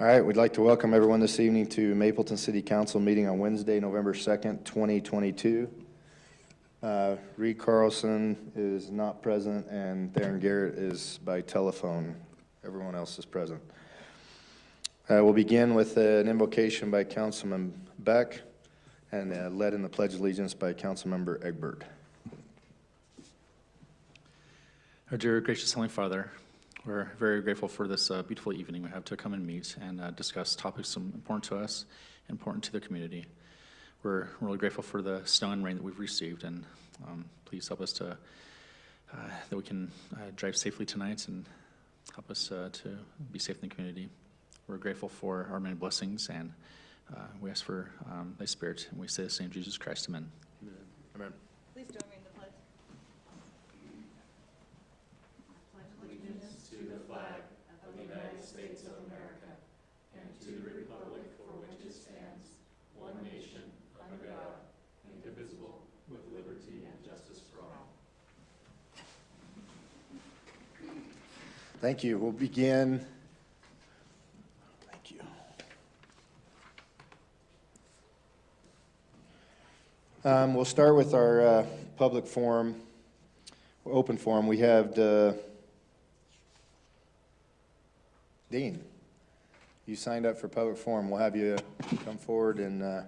All right, we'd like to welcome everyone this evening to Mapleton City Council meeting on Wednesday, November 2nd, 2022. Reed Carlson is not present, and Theron Garrett is by telephone. Everyone else is present. We'll begin with an invocation by Councilman Beck and led in the Pledge of Allegiance by Councilmember Egbert. Our dear gracious Heavenly Father, we're very grateful for this beautiful evening we have to come and meet and discuss topics important to us, important to the community. We're really grateful for the snow and rain that we've received, and please help us to that we can drive safely tonight and help us to be safe in the community. We're grateful for our many blessings, and we ask for thy Spirit, and we say this in Jesus Christ. Amen. Amen. Please join me in the pledge. Allegiance to the flag of the United States of America and to the republic for which it stands, one nation, under God, indivisible, with liberty and justice for all. Thank you. We'll begin. Thank you. We'll start with our public forum, open forum. We have Dean, you signed up for public forum. We'll have you come forward and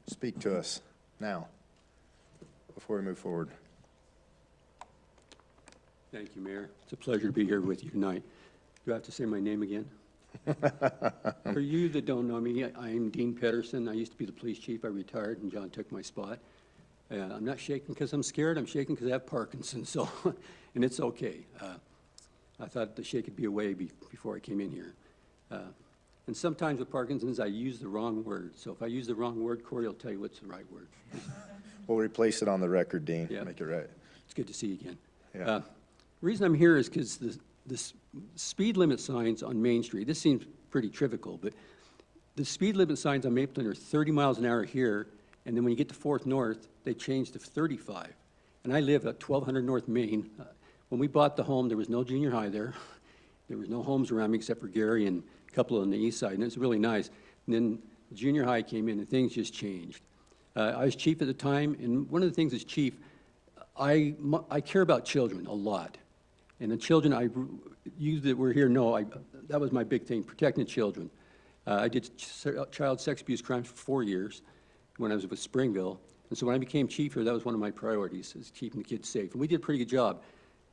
speak to us now before we move forward. Thank you, Mayor. It's a pleasure to be here with you tonight. Do I have to say my name again? For you that don't know me, I'm Dean Pedersen. I used to be the police chief. I retired, and John took my spot. I'm not shaking because I'm scared. I'm shaking because I have Parkinson's, so, and it's okay. I thought the shake would be away before I came in here. And sometimes with Parkinson's, I use the wrong word. So if I use the wrong word, Corey will tell you what's the right word. We'll replace it on the record, Dean. Yeah. Make it right. It's good to see you again. Yeah. The reason I'm here is because the speed limit signs on Main Street, this seems pretty trivial, but the speed limit signs on Mapleton are 30 miles an hour here, and then when you get to 4th North, they change to 35. And I live at 1200 North Main. When we bought the home, there was no junior high there. There was no homes around me except for Gary and a couple on the east side, and it was really nice. And then the junior high came in, and things just changed. I was chief at the time, and one of the things as chief, I care about children a lot. And the children you that were here know, that was my big thing, protecting the children. I did child sex abuse crimes for 4 years when I was with Springville. And so when I became chief here, that was one of my priorities, is keeping the kids safe. And we did a pretty good job.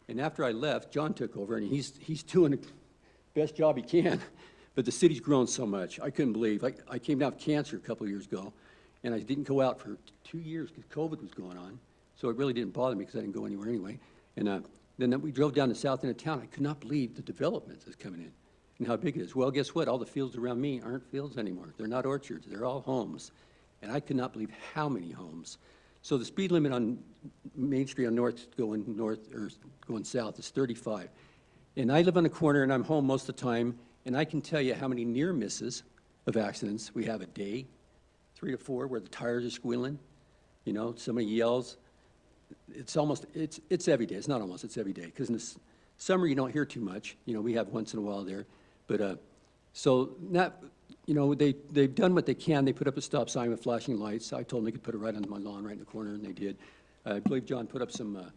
And after I left, John took over, and he's doing the best job he can. But the city's grown so much. I couldn't believe. I came down with cancer a couple of years ago, and I didn't go out for 2 years because COVID was going on. So it really didn't bother me because I didn't go anywhere anyway. And then we drove down to the south end of town. I could not believe the development that's coming in and how big it is. Well, guess what? All the fields around me aren't fields anymore. They're not orchards. They're all homes. And I could not believe how many homes. So the speed limit on Main Street on going south is 35. And I live on the corner, and I'm home most of the time, and I can tell you how many near misses of accidents we have a day, 3 to 4, where the tires are squealing. You know, somebody yells. It's every day. It's not almost, it's every day. Because in the summer, you don't hear too much. You know, we have once in a while there. But, so not, you know, they've done what they can. They put up a stop sign with flashing lights. I told them they could put it right on my lawn, right in the corner, and they did. I believe John put up some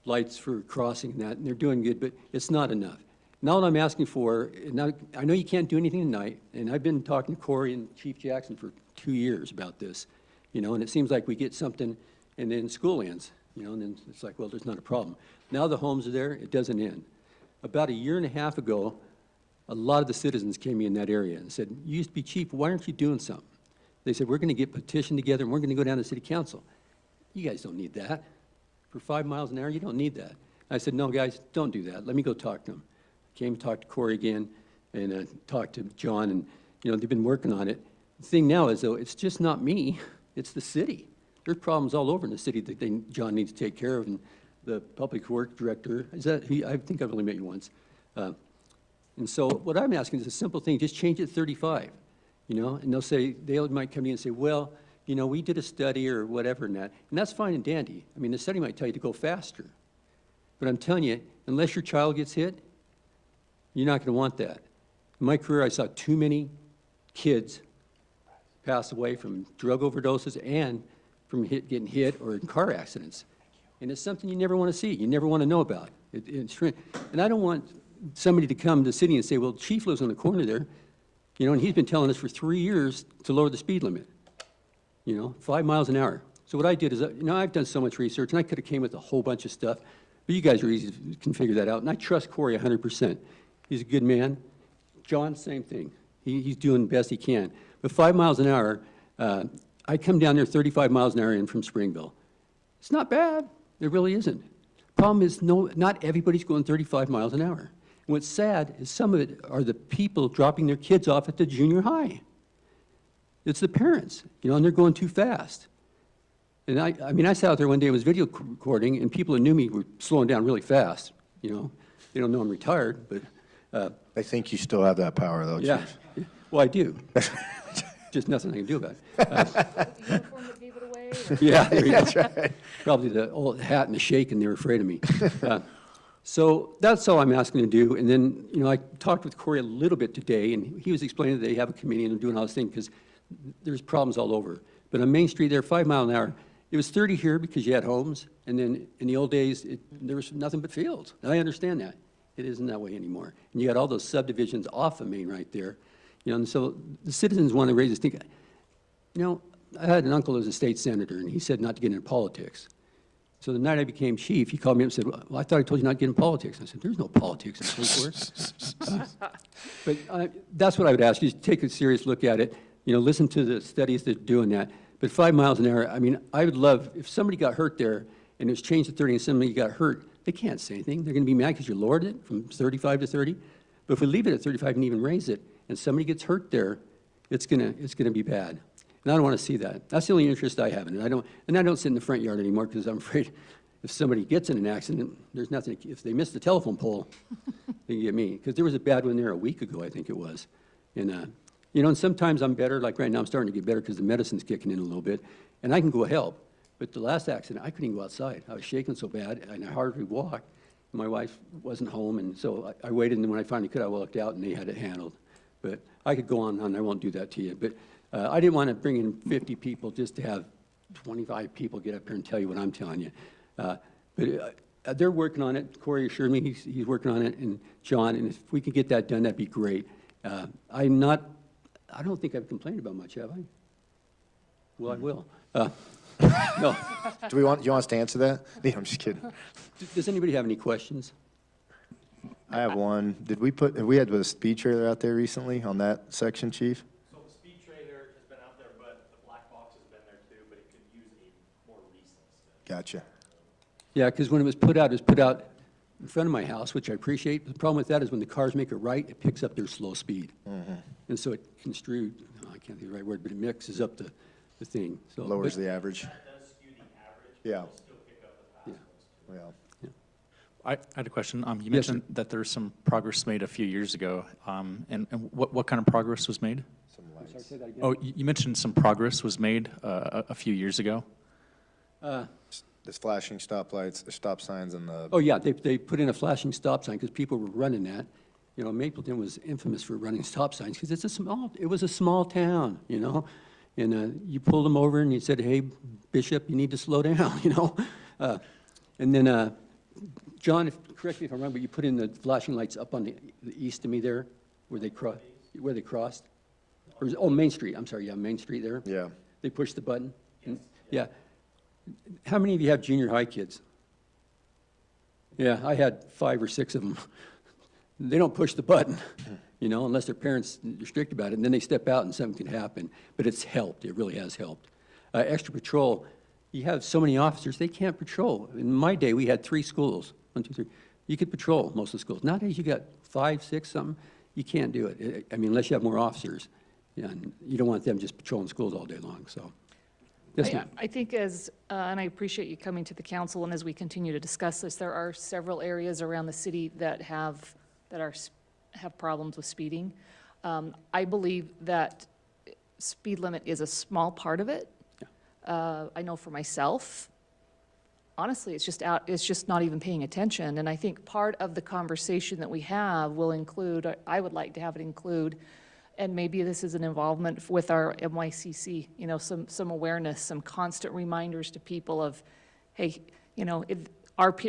lights for crossing and that, and they're doing good, but it's not enough. Now what I'm asking for, now I know you can't do anything tonight, and I've been talking to Corey and Chief Jackson for 2 years about this, you know, and it seems like we get something, and then school ends, you know, and then it's like, well, there's not a problem. Now the homes are there, it doesn't end. About 1.5 years ago, a lot of the citizens came in that area and said, you used to be chief, why aren't you doing something? They said, we're gonna get a petition together and we're gonna go down to city council. You guys don't need that. For 5 miles an hour, you don't need that. I said, no, guys, don't do that. Let me go talk to them. Came to talk to Corey again and talked to John, and you know, they've been working on it. The thing now is, though, it's just not me, it's the city. There's problems all over in the city that John needs to take care of, and the public works director, I think I've only met you once. And so what I'm asking is a simple thing, just change it to 35, you know, and they might come in and say, well, you know, we did a study or whatever and that's fine and dandy. I mean, the study might tell you to go faster, but I'm telling you, unless your child gets hit, you're not going to want that. In my career, I saw too many kids pass away from drug overdoses and from getting hit or in car accidents. And it's something you never want to see, you never want to know about. And I don't want somebody to come to the city and say, well, Chief lives on the corner there, you know, and he's been telling us for 3 years to lower the speed limit, 5 miles an hour. So what I did is, I've done so much research, and I could have came with a whole bunch of stuff, but you guys are easy to figure that out. And I trust Corey 100%. He's a good man. John, same thing. He's doing the best he can. But 5 miles an hour, I come down there 35 miles an hour in from Springville. It's not bad. It really isn't. Problem is, not everybody's going 35 miles an hour. And what's sad is some of it are the people dropping their kids off at the junior high. It's the parents, and they're going too fast. And I sat out there one day and was video recording, and people who knew me were slowing down really fast, They don't know I'm retired, but... I think you still have that power, though, yeah. Chief. Well, I do. Just nothing I can do about it. The uniform that gave it away? Or? Yeah, there you go. That's right. Probably the old hat and the shake, and they were afraid of me. So that's all I'm asking to do. And then, I talked with Corey a little bit today, and he was explaining that they have a committee and they're doing all this thing because there's problems all over. But on Main Street there, 5 miles an hour, it was 30 here because you had homes, and then in the old days, there was nothing but fields. And I understand that. It isn't that way anymore. And you got all those subdivisions off of Main right there. And so the citizens want to raise this thing. I had an uncle who was a state senator, and he said not to get into politics. So the night I became chief, he called me up and said, well, I thought I told you not to get into politics. I said, there's no politics in police work. But that's what I would ask you, is take a serious look at it. Listen to the studies that are doing that. But 5 miles an hour, I would love, if somebody got hurt there, and it was changed to 30 and somebody got hurt, they can't say anything. They're going to be mad because you lowered it from 35 to 30. But if we leave it at 35 and even raise it, and somebody gets hurt there, it's gonna be bad. And I don't want to see that. That's the only interest I have in it. I don't sit in the front yard anymore because I'm afraid if somebody gets in an accident, there's nothing. If they miss the telephone pole, they can get me. Because there was a bad one there a week ago, I think it was. And and sometimes I'm better. Like right now, I'm starting to get better because the medicine's kicking in a little bit, and I can go help. But the last accident, I couldn't even go outside. I was shaking so bad, and I hardly walked. My wife wasn't home, and so I waited, and then when I finally could, I walked out, and they had it handled. But I could go on, and I won't do that to you. But I didn't want to bring in 50 people just to have 25 people get up here and tell you what I'm telling you. But they're working on it. Corey assured me he's working on it, and John, and if we could get that done, that'd be great. I don't think I've complained about much, have I? Well, I will. No. Do you want us to answer that? Yeah, I'm just kidding. Does anybody have any questions? I have one. Have we had a speed trailer out there recently on that section, Chief? So the speed trailer has been out there, but the black box has been there too, but it could use a more recent study. Gotcha. Yeah, because when it was put out in front of my house, which I appreciate. The problem with that is when the cars make a right, it picks up their slow speed. Mm-hmm. And so it construed, I can't think of the right word, but it mixes up the thing. So, Lowers the average. That does skew the average, but Yeah. it'll still pick up the fast ones too. Yeah. I had a question. You Yes, mentioned sir. that there's some progress made a few years ago. And what kind of progress was made? Some I'm sorry, lights. say that again. Oh, you mentioned some progress was made a few years ago. There's flashing stoplights, stop signs, and the. Oh, yeah, they put in a flashing stop sign because people were running that. Mapleton was infamous for running stop signs because it was a small town, And you pulled them over and you said, hey, Bishop, you need to slow down, And then, John, correct me if I'm wrong, but you put in the flashing lights up on the east of me there, where they crossed? Main Street, I'm sorry, yeah, Main Street there. Yeah. They pushed the button? Yeah. How many of you have junior high kids? Yeah, I had 5 or 6 of them. They don't push the button, unless their parents are strict about it, and then they step out and something can happen. But it's helped, it really has helped. Extra patrol, you have so many officers, they can't patrol. In my day, we had 3 schools, 1, 2, 3. You could patrol most of the schools. Nowadays, you got 5, 6, something. You can't do it, unless you have more officers. Yeah, and you don't want them just patrolling schools all day long, so. Yes, ma'am. I think and I appreciate you coming to the council, and as we continue to discuss this, there are several areas around the city that have problems with speeding. I believe that speed limit is a small part of it. Yeah. I know for myself, honestly, it's just not even paying attention. And I think part of the conversation that we have will include, I would like to have it include, and maybe this is an involvement with our MYCC, you know, some awareness, some constant reminders to people of, hey, you know,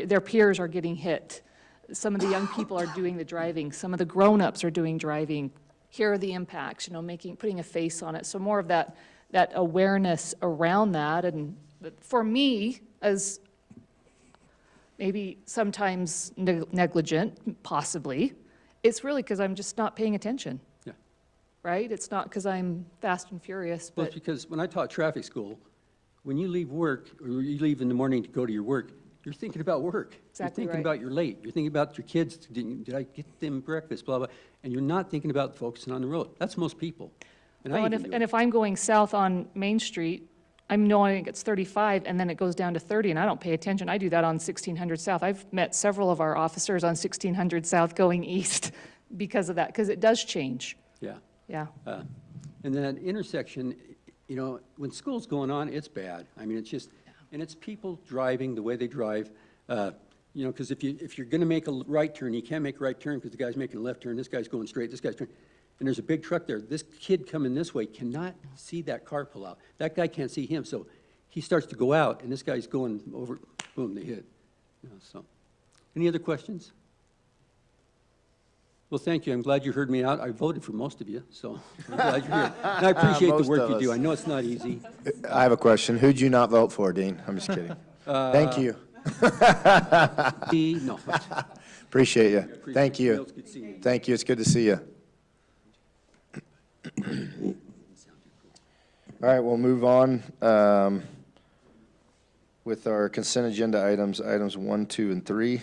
their peers are getting hit. Some of the young people are doing the driving. Some of the grown-ups are doing driving. Here are the impacts, you know, putting a face on it. So more of that awareness around that. And for me, as maybe sometimes negligent, possibly, it's really because I'm just not paying attention. Yeah. Right? It's not because I'm fast and furious, Well, but it's because when I taught traffic school, when you leave work, or you leave in the morning to go to your work, you're thinking about work. Exactly You're right. thinking about you're late. You're thinking about your kids. Did I get them breakfast, blah, blah. And you're not thinking about focusing on the road. That's most people. And I well, even do and it. if I'm going south on Main Street, I'm knowing it's 35, and then it goes down to 30, and I don't pay attention. I do that on 1600 South. I've met several of our officers on 1600 South going east because of that, because it does change. Yeah. Yeah. And that intersection, you know, when school's going on, it's bad. I mean, it's just, and it's people driving the way they drive. You know, because if you're going to make a right turn, you can't make a right turn because the guy's making a left turn, this guy's going straight, this guy's turning. And there's a big truck there. This kid coming this way cannot see that car pull out. That guy can't see him, so he starts to go out, and this guy's going over, boom, they hit. You know, so, any other questions? Well, thank you. I'm glad you heard me out. I voted for most of you, so I'm glad you're here. And I appreciate the Most work of you do. us. I know it's not easy. I have a question. Who'd you not vote for, Dean? I'm just kidding. Thank you. No. Appreciate you. Thank you. It's good seeing you. Thank you. It's good to see you. All right, we'll move on with our consent agenda items 1, 2, and 3.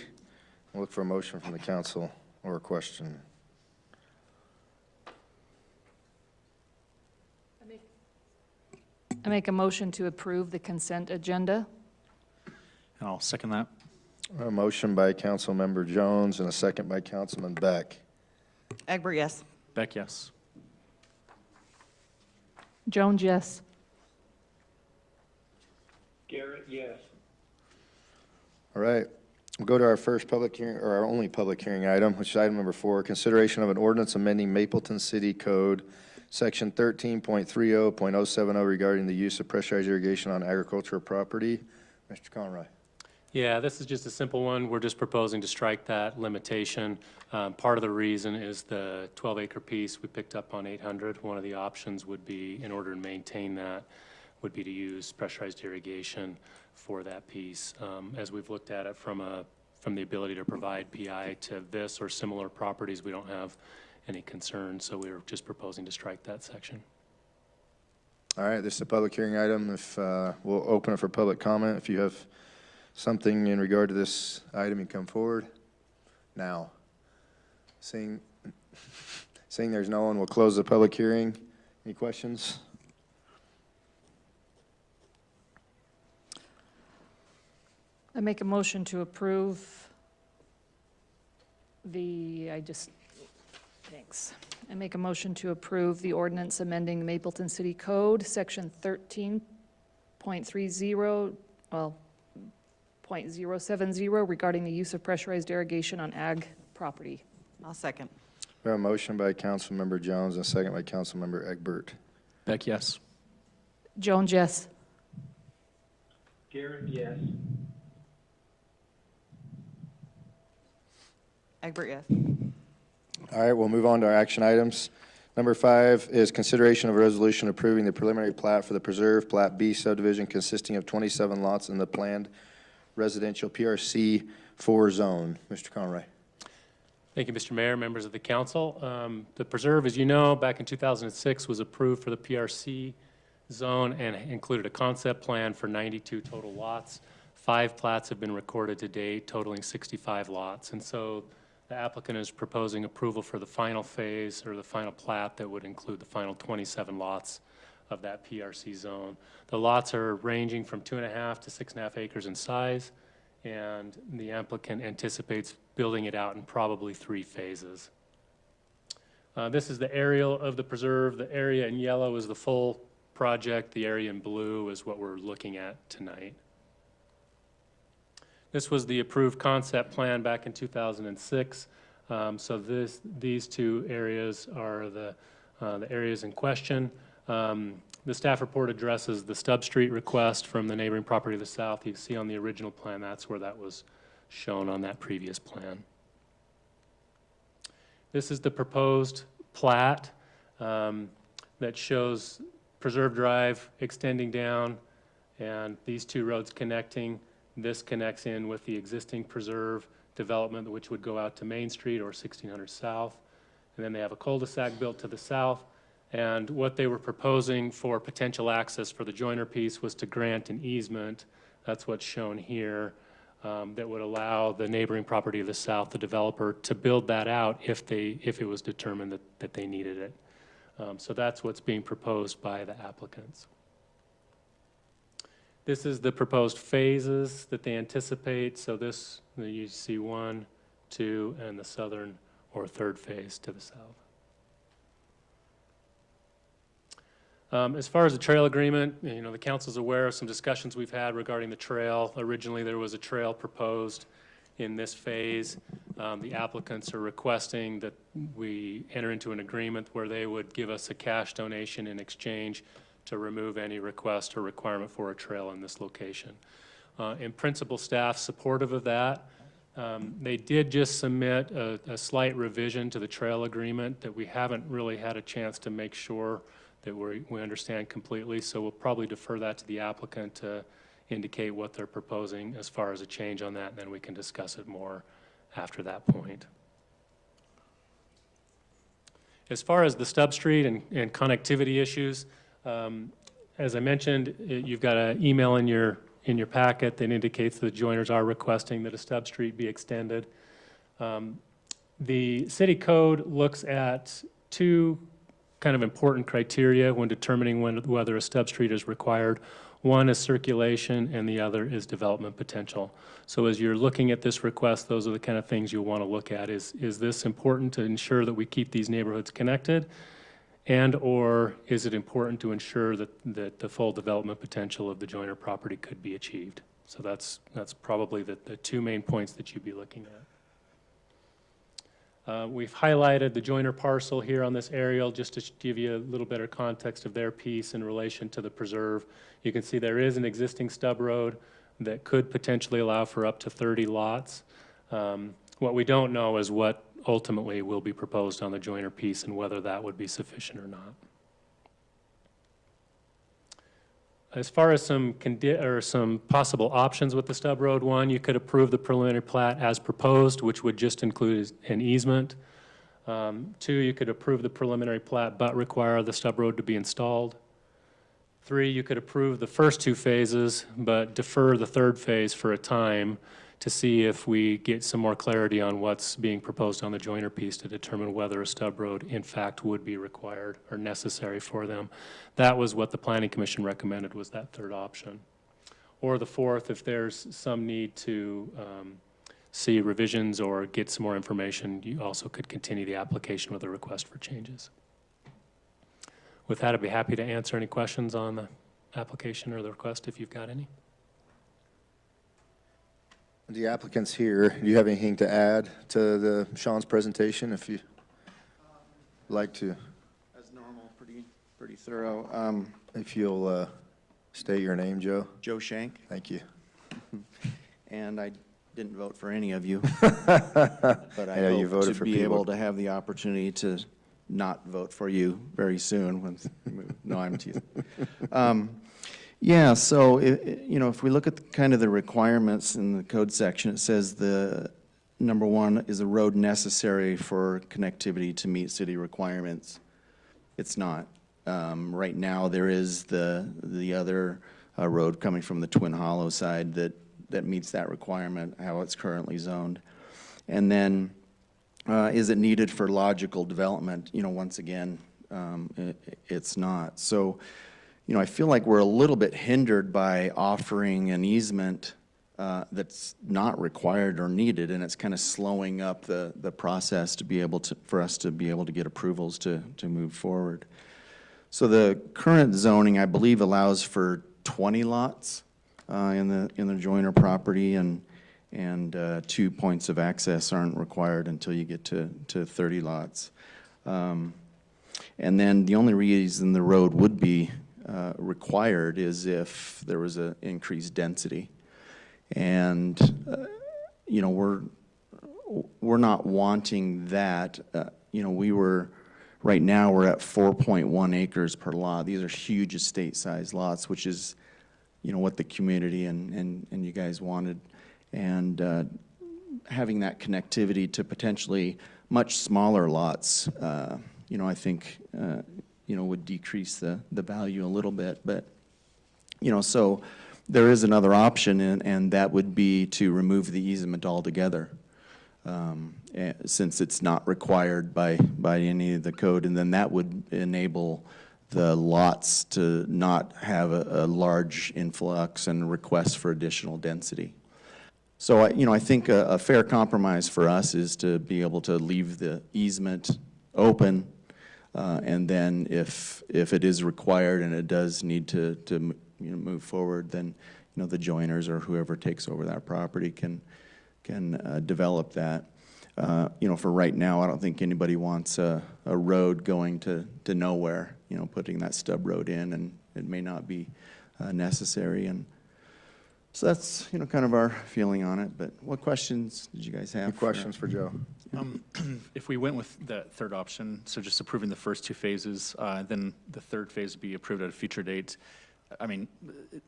We'll look for a motion from the council or a question. I make a motion to approve the consent agenda. And I'll second that. A motion by Councilmember Jones and a second by Councilman Beck. Egbert, yes. Beck, yes. Jones, yes. Garrett, yes. All right, we'll go to our first public hearing, or our only public hearing item, which is item number 4, consideration of an ordinance amending Mapleton City Code, Section 13.30.070 regarding the use of pressurized irrigation on agricultural property. Mr. Conroy. Yeah, this is just a simple one. We're just proposing to strike that limitation. Part of the reason is the 12-acre piece we picked up on 800. One of the options would be, in order to maintain that, would be to use pressurized irrigation for that piece. As we've looked at it from the ability to provide PI to this or similar properties, we don't have any concerns, so we're just proposing to strike that section. All right, this is a public hearing item. If we'll open it for public comment. If you have something in regard to this item, you come forward now. Seeing there's no one, we'll close the public hearing. Any questions? I make a motion to approve thanks. I make a motion to approve the ordinance amending the Mapleton City Code, Section 13.30, well, .070 regarding the use of pressurized irrigation on ag property. I'll second. We have a motion by Councilmember Jones and a second by Councilmember Egbert. Beck, yes. Jones, yes. Garrett, yes. Egbert, yes. All right, we'll move on to our action items. Number 5 is consideration of a resolution approving the preliminary plat for the Preserve Plat B subdivision consisting of 27 lots in the planned residential PRC 4 zone. Mr. Conroy. Thank you, Mr. Mayor, members of the council. The preserve, as you know, back in 2006 was approved for the PRC zone and included a concept plan for 92 total lots. 5 plats have been recorded to date, totaling 65 lots. And so the applicant is proposing approval for the final phase or the final plat that would include the final 27 lots of that PRC zone. The lots are ranging from 2.5 to 6.5 acres in size, and the applicant anticipates building it out in probably 3 phases. This is the aerial of the preserve. The area in yellow is the full project. The area in blue is what we're looking at tonight. This was the approved concept plan back in 2006. So these two areas are the areas in question. The staff report addresses the Stubb Street request from the neighboring property to the south. You see on the original plan, that's where that was shown on that previous plan. This is the proposed plat that shows Preserve Drive extending down and these two roads connecting. This connects in with the existing preserve development, which would go out to Main Street or 1600 South. And then they have a cul-de-sac built to the south. And what they were proposing for potential access for the Joyner piece was to grant an easement. That's what's shown here, that would allow the neighboring property to the south, the developer, to build that out if it was determined that they needed it. So that's what's being proposed by the applicants. This is the proposed phases that they anticipate. So this, you see 1, 2, and the southern or third phase to the south. As far as the trail agreement, the council's aware of some discussions we've had regarding the trail. Originally, there was a trail proposed in this phase. The applicants are requesting that we enter into an agreement where they would give us a cash donation in exchange to remove any request or requirement for a trail in this location. In principle, staff supportive of that. They did just submit a slight revision to the trail agreement that we haven't really had a chance to make sure that we understand completely, so we'll probably defer that to the applicant to indicate what they're proposing as far as a change on that, and then we can discuss it more after that point. As far as the Stubb Street and connectivity issues, as I mentioned, you've got an email in your packet that indicates the Joiners are requesting that a Stubb Street be extended. The city code looks at two kind of important criteria when determining whether a Stubb Street is required. One is circulation and the other is development potential. So as you're looking at this request, those are the kind of things you'll want to look at. Is this important to ensure that we keep these neighborhoods connected? And or is it important to ensure that the full development potential of the Joyner property could be achieved? So that's probably the two main points that you'd be looking at. We've highlighted the Joyner parcel here on this aerial just to give you a little better context of their piece in relation to the preserve. You can see there is an existing stub road that could potentially allow for up to 30 lots. What we don't know is what ultimately will be proposed on the Joyner piece and whether that would be sufficient or not. As far as some possible options with the stub road, one, you could approve the preliminary plat as proposed, which would just include an easement. Two, you could approve the preliminary plat but require the stub road to be installed. Three, you could approve the first two phases but defer the third phase for a time to see if we get some more clarity on what's being proposed on the Joyner piece to determine whether a stub road in fact would be required or necessary for them. That was what the Planning Commission recommended, was that third option. Or the fourth, if there's some need to see revisions or get some more information, you also could continue the application with a request for changes. With that, I'd be happy to answer any questions on the application or the request if you've got any. The applicant's here. Do you have anything to add to Sean's presentation, if you like to? As normal, pretty thorough. If you'll state your name, Joe. Joe Shank, Thank you. and I didn't vote for any of you, but I Yeah, you hope voted to for be people. able to have the opportunity to not vote for you very soon. No, I'm teasing. Yeah, so, if we look at kind of the requirements in the code section, it says the number one is a road necessary for connectivity to meet city requirements. It's not. Right now, there is the other road coming from the Twin Hollow side that meets that requirement, how it's currently zoned. And then, is it needed for logical development? Once again, it's not. So, I feel like we're a little bit hindered by offering an easement that's not required or needed, and it's kind of slowing up the process for us to be able to get approvals to move forward. So the current zoning, I believe, allows for 20 lots in the Joyner property, and and 2 points of access aren't required until you get to 30 lots. And then the only reason the road would be required is if there was an increased density. And, you know, we're not wanting that. You know, right now we're at 4.1 acres per lot. These are huge estate-sized lots, which is, you know, what the community and you guys wanted. And having that connectivity to potentially much smaller lots, you know, I think, you know, would decrease the value a little bit. But, you know, so there is another option, and that would be to remove the easement altogether, since it's not required by any of the code, and then that would enable the lots to not have a large influx and requests for additional density. So, you know, I think a fair compromise for us is to be able to leave the easement open, and then if it is required and it does need to you know, move forward, then, you know, the joiners or whoever takes over that property can develop that. You know, for right now, I don't think anybody wants a road going to nowhere, you know, putting that stub road in, and it may not be necessary. And so that's, you know, kind of our feeling on it. But what questions did you guys have? Any questions for Joe? If we went with that third option, so just approving the first 2 phases, then the third phase would be approved at a future date. I mean,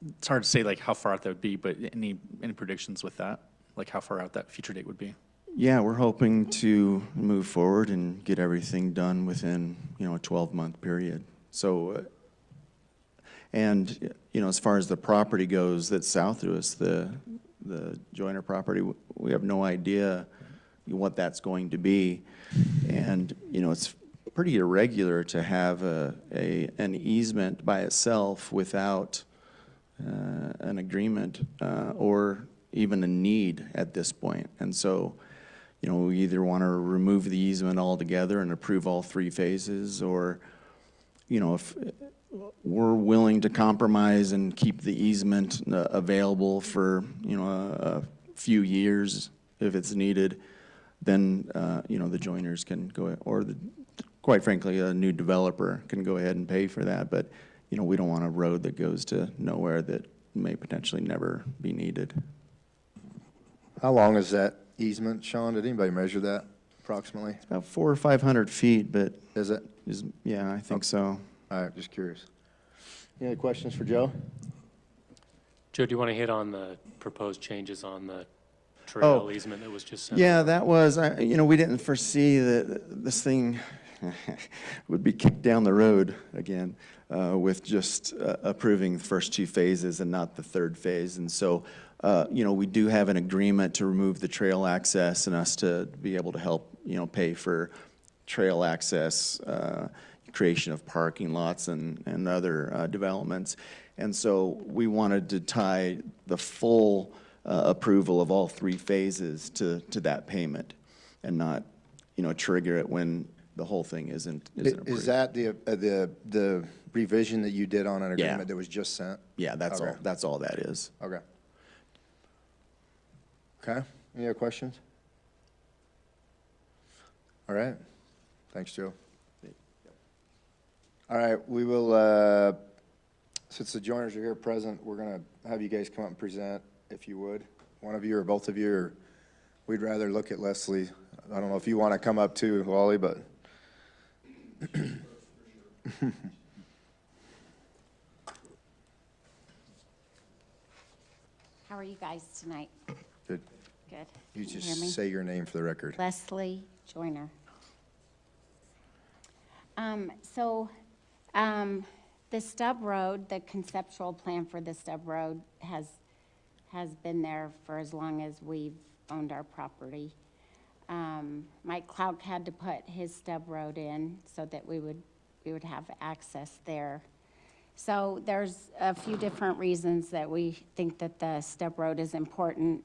it's hard to say like how far out that would be, but any predictions with that? Like how far out that future date would be? Yeah, we're hoping to move forward and get everything done within, you know, a 12-month period. So, and, you know, as far as the property goes that's south of us, the Joyner property, we have no idea what that's going to be. And, you know, it's pretty irregular to have an easement by itself without an agreement or even a need at this point. And so, you know, we either want to remove the easement altogether and approve all 3 phases, or, you know, if we're willing to compromise and keep the easement available for, you know, a few years if it's needed, then, you know, the joiners can go, or quite frankly, a new developer can go ahead and pay for that. But, you know, we don't want a road that goes to nowhere that may potentially never be needed. How long is that easement, Sean? Did anybody measure that approximately? It's about 400 or 500 feet, but Is it? yeah, I think so. All right, just curious. Any other questions for Joe? Joe, do you want to hit on the proposed changes on the trail Oh. easement that was just sent? Yeah, that was, you know, we didn't foresee that this thing would be kicked down the road again with just approving the first 2 phases and not the 3rd phase. And so, you know, we do have an agreement to remove the trail access and us to be able to help, you know, pay for trail access, creation of parking lots and other developments. And so we wanted to tie the full approval of all 3 phases to that payment and not, you know, trigger it when the whole thing isn't approved. Is that the revision that you did on an Yeah. agreement that was just sent? Yeah, that's Okay. all. That's all that is. Okay. Okay, any other questions? All right, thanks, Joe. All right, we will, since the joiners are here present, we're gonna have you guys come up and present, if you would. One of you or both of you, or we'd rather look at Leslie. I don't know if you wanna come up too, Wally, but. How are you guys tonight? Good. Good. You Can hear me? just say your name for the record. Leslie Joyner. The stub road, the conceptual plan for the stub road has been there for as long as we've owned our property. Mike Clouk had to put his stub road in so that we would have access there. So there's a few different reasons that we think that the stub road is important.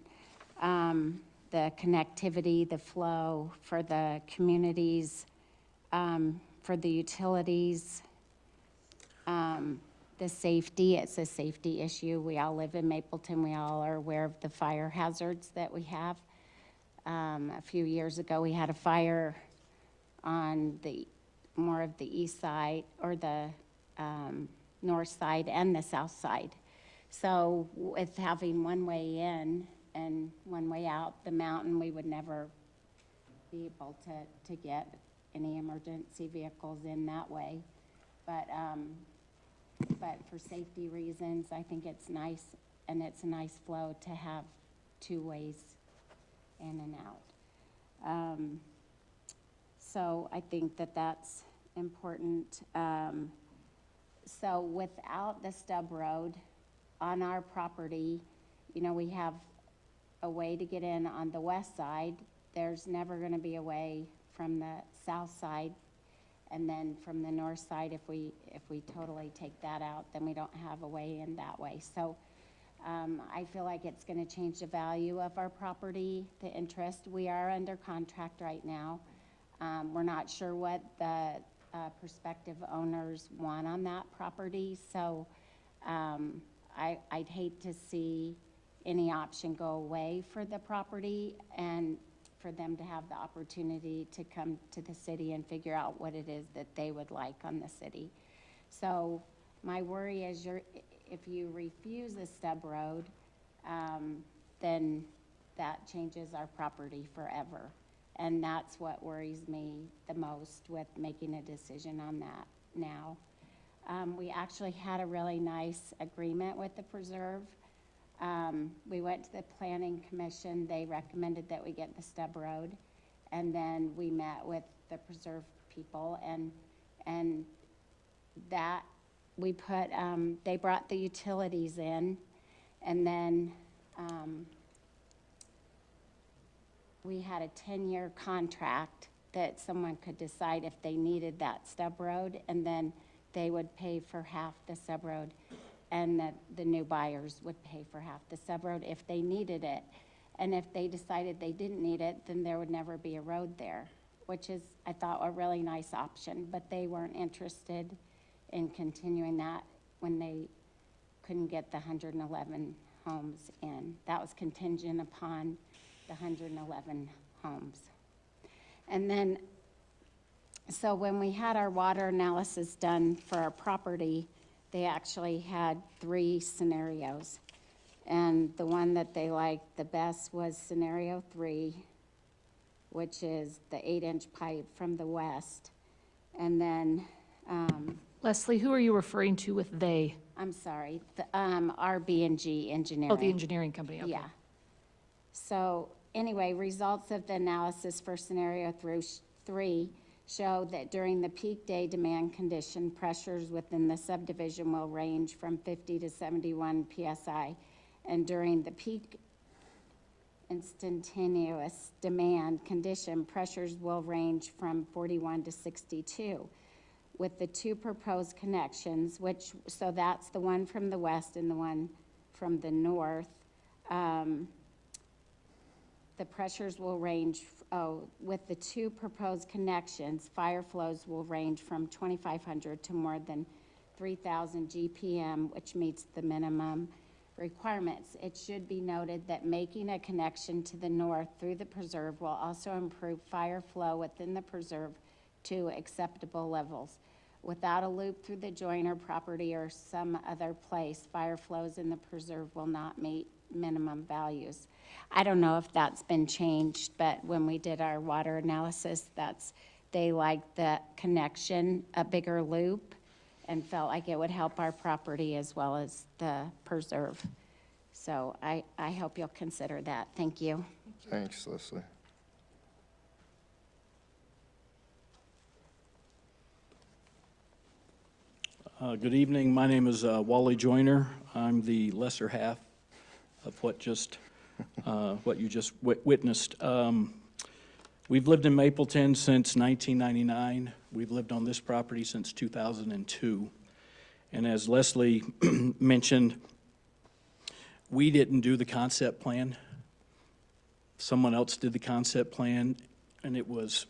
The connectivity, the flow for the communities, for the utilities, the safety. It's a safety issue. We all live in Mapleton. We all are aware of the fire hazards that we have. A few years ago, we had a fire on more of the east side, or the north side and the south side. So with having one way in and one way out the mountain, we would never be able to get any emergency vehicles in that way. But for safety reasons, I think it's nice, and it's a nice flow to have two ways in and out. So I think that that's important. So without the stub road on our property, you know, we have a way to get in on the west side. There's never going to be a way from the south side, and then from the north side, if we totally take that out, then we don't have a way in that way. So I feel like it's going to change the value of our property, the interest. We are under contract right now. We're not sure what the prospective owners want on that property, so I'd hate to see any option go away for the property, and for them to have the opportunity to come to the city and figure out what it is that they would like on the city. So my worry is if you refuse a stub road, then that changes our property forever. And that's what worries me the most with making a decision on that now. We actually had a really nice agreement with the preserve. We went to the planning commission. They recommended that we get the stub road. And then we met with the preserve people, and that we put, they brought the utilities in, and then we had a 10-year contract that someone could decide if they needed that stub road, and then they would pay for half the stub road, and the new buyers would pay for half the stub road if they needed it. And if they decided they didn't need it, then there would never be a road there, which is, I thought, a really nice option. But they weren't interested in continuing that when they couldn't get the 111 homes in. That was contingent upon the 111 homes. And then, so when we had our water analysis done for our property, they actually had 3 scenarios. And the one that they liked the best was scenario 3, which is the 8-inch pipe from the west. And then, Leslie, who are you referring to with they? I'm sorry, the RB&G Engineering. Oh, the engineering company, okay. Yeah. So anyway, results of the analysis for scenario 3 show that during the peak day demand condition, pressures within the subdivision will range from 50 to 71 PSI. And during the peak instantaneous demand condition, pressures will range from 41 to 62. With the 2 proposed connections, so that's the one from the west and the one from the north, the pressures will range, with the 2 proposed connections, fire flows will range from 2,500 to more than 3,000 GPM, which meets the minimum requirements. It should be noted that making a connection to the north through the preserve will also improve fire flow within the preserve to acceptable levels. Without a loop through the Joyner property or some other place, fire flows in the preserve will not meet minimum values. I don't know if that's been changed, but when we did our water analysis, they liked the connection, a bigger loop, and felt like it would help our property as well as the preserve. So I hope you'll consider that. Thank you. Thanks, Leslie. Good evening. My name is Wally Joyner. I'm the lesser half of what you just witnessed. We've lived in Mapleton since 1999. We've lived on this property since 2002. And as Leslie mentioned, we didn't do the concept plan. Someone else did the concept plan, and it was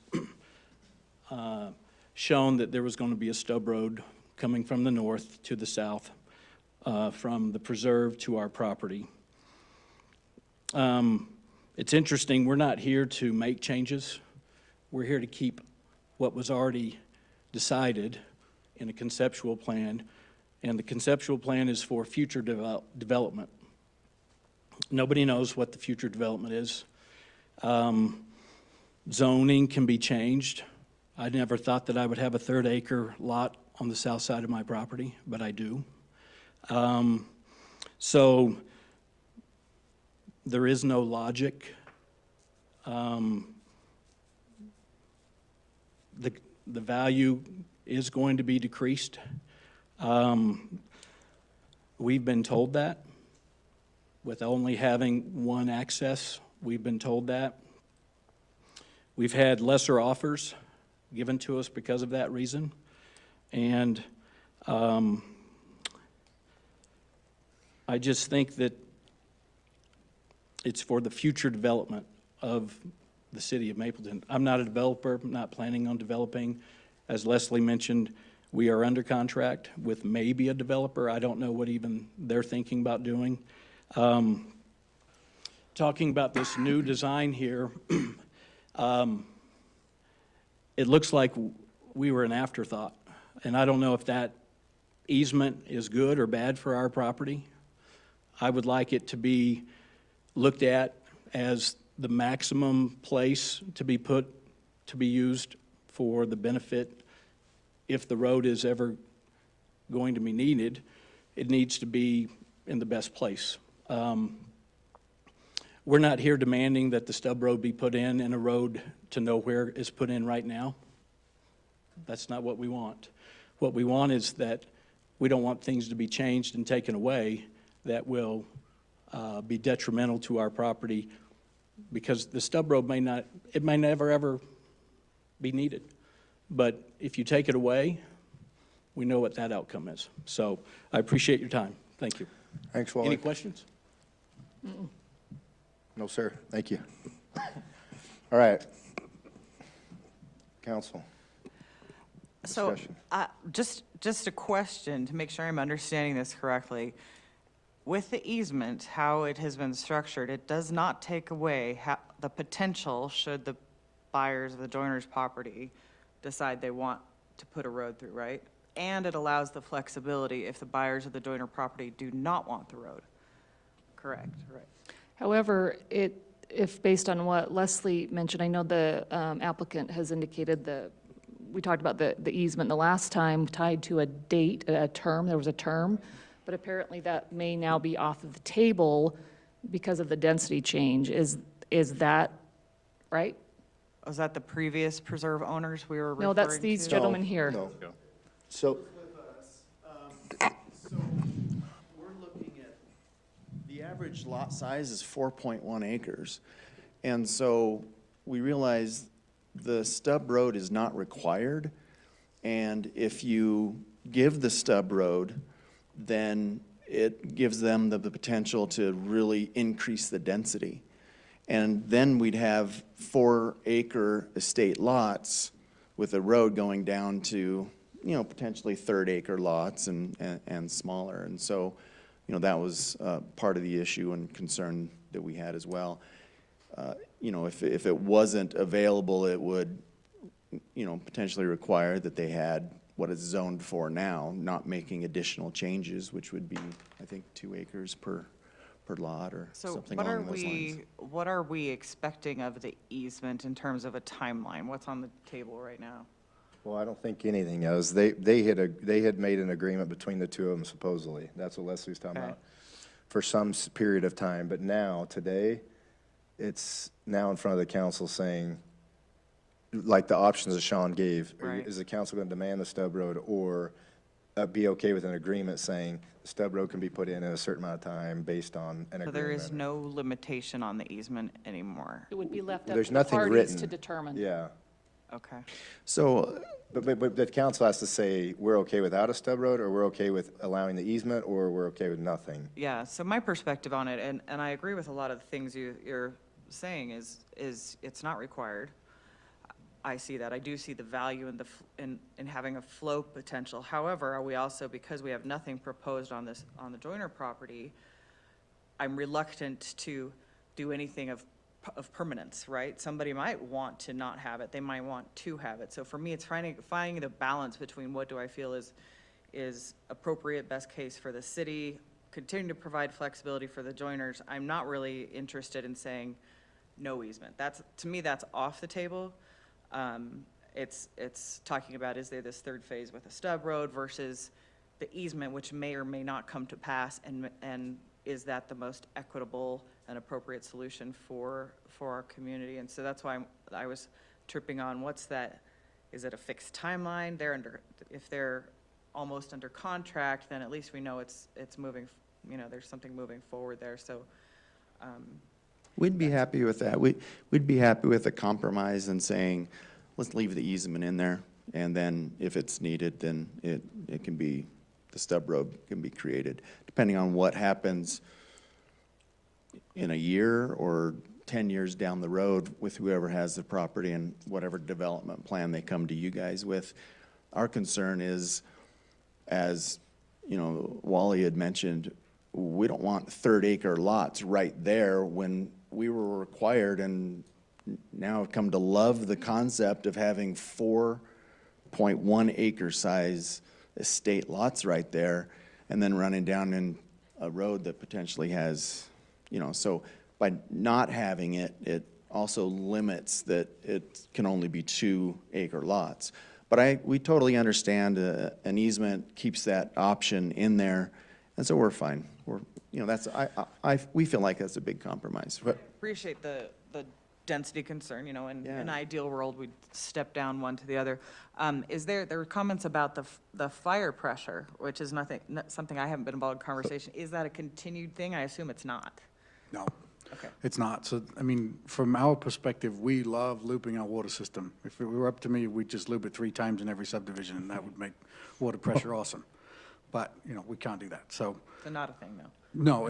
shown that there was going to be a stub road coming from the north to the south. from the preserve to our property. It's interesting, we're not here to make changes. We're here to keep what was already decided in a conceptual plan, and the conceptual plan is for future development. Nobody knows what the future development is. Zoning can be changed. I never thought that I would have a 3rd-acre lot on the south side of my property, but I do. So there is no logic. The value is going to be decreased. We've been told that. With only having one access, we've been told that. We've had lesser offers given to us because of that reason. And I just think that it's for the future development of the city of Mapleton. I'm not a developer, I'm not planning on developing. As Leslie mentioned, we are under contract with maybe a developer. I don't know what even they're thinking about doing. Talking about this new design here, it looks like we were an afterthought. And I don't know if that easement is good or bad for our property. I would like it to be looked at as the maximum place to be used for the benefit. If the road is ever going to be needed, it needs to be in the best place. We're not here demanding that the stub road be put in a road to nowhere is put in right now. That's not what we want. What we want is that we don't want things to be changed and taken away that will be detrimental to our property, because the stub road may never ever be needed. But if you take it away, we know what that outcome is. So I appreciate your time. Thank you. Thanks, Wally. Any questions? No, sir. Thank you. All right. Council. So, Discussion. just a question to make sure I'm understanding this correctly. With the easement, how it has been structured, it does not take away the potential, should the buyers of the Joyner's property decide they want to put a road through, right? And it allows the flexibility if the buyers of the Joyner property do not want the road. Correct, right? However, if based on what Leslie mentioned, I know the applicant has indicated we talked about the easement the last time tied to a date, a term, there was a term, but apparently that may now be off of the table because of the density change. Is that right? Was that the previous preserve owners we were referring to? No, that's these gentlemen here. No. So, So we're looking at, the average lot size is 4.1 acres. And so we realize the stub road is not required. And if you give the stub road, then it gives them the potential to really increase the density. And then we'd have 4-acre estate lots with a road going down to, potentially 3rd-acre lots and smaller. And so, that was part of the issue and concern that we had as well. If it wasn't available, it would, potentially require that they had what it's zoned for now, not making additional changes, which would be, I think, 2 acres per lot or something along those lines. What are we expecting of the easement in terms of a timeline? What's on the table right now? well, I don't think anything is. They had made an agreement between the two of them supposedly. That's what Leslie's talking Okay. about. For some period of time, but now, today, it's now in front of the council saying, like the options that Sean gave. Right. Is the council going to demand the stub road or be okay with an agreement saying the stub road can be put in a certain amount of time based on an agreement? So there is no limitation on the easement anymore? It would be left up There's to the nothing parties written. to determine. Yeah. Okay. So, But the council has to say, we're okay without a stub road, or we're okay with allowing the easement, or we're okay with nothing. Yeah, so my perspective on it, and I agree with a lot of the things you're saying, is it's not required. I see that. I do see the value in in having a flow potential. However, are we also, because we have nothing proposed on the Joyner property, I'm reluctant to do anything of permanence, right? Somebody might want to not have it, they might want to have it. So for me, it's finding the balance between what do I feel is appropriate, best case for the city, continue to provide flexibility for the joiners. I'm not really interested in saying no easement. To me, that's off the table. It's talking about, is there this third phase with a stub road versus the easement, which may or may not come to pass, and is that the most equitable and appropriate solution for our community? And so that's why I was tripping on what's that, is it a fixed timeline? If they're almost under contract, then at least we know it's moving, there's something moving forward there, so. We'd be happy with that. We'd be happy with a compromise and saying, let's leave the easement in there, and then if it's needed, then it can be, the stub road can be created, depending on what happens in a year or 10 years down the road with whoever has the property and whatever development plan they come to you guys with. Our concern is, as Wally had mentioned, we don't want third-acre lots right there when we were required and now have come to love the concept of having 4.1 acre size estate lots right there, and then running down in a road that potentially has, so by not having it, it also limits that it can only be 2-acre lots. But we totally understand an easement keeps that option in there, and so we're fine. We feel like that's a big compromise. Appreciate the density concern, in an ideal world, we'd step down one to the other. There were comments about the fire pressure, which is something I haven't been involved in conversation. Is that a continued thing? I assume it's not. No. Okay. It's not. So, from our perspective, we love looping our water system. If it were up to me, we'd just loop it 3 times in every subdivision, and that would make water pressure awesome. But, we can't do that, so. So not a thing, though. No,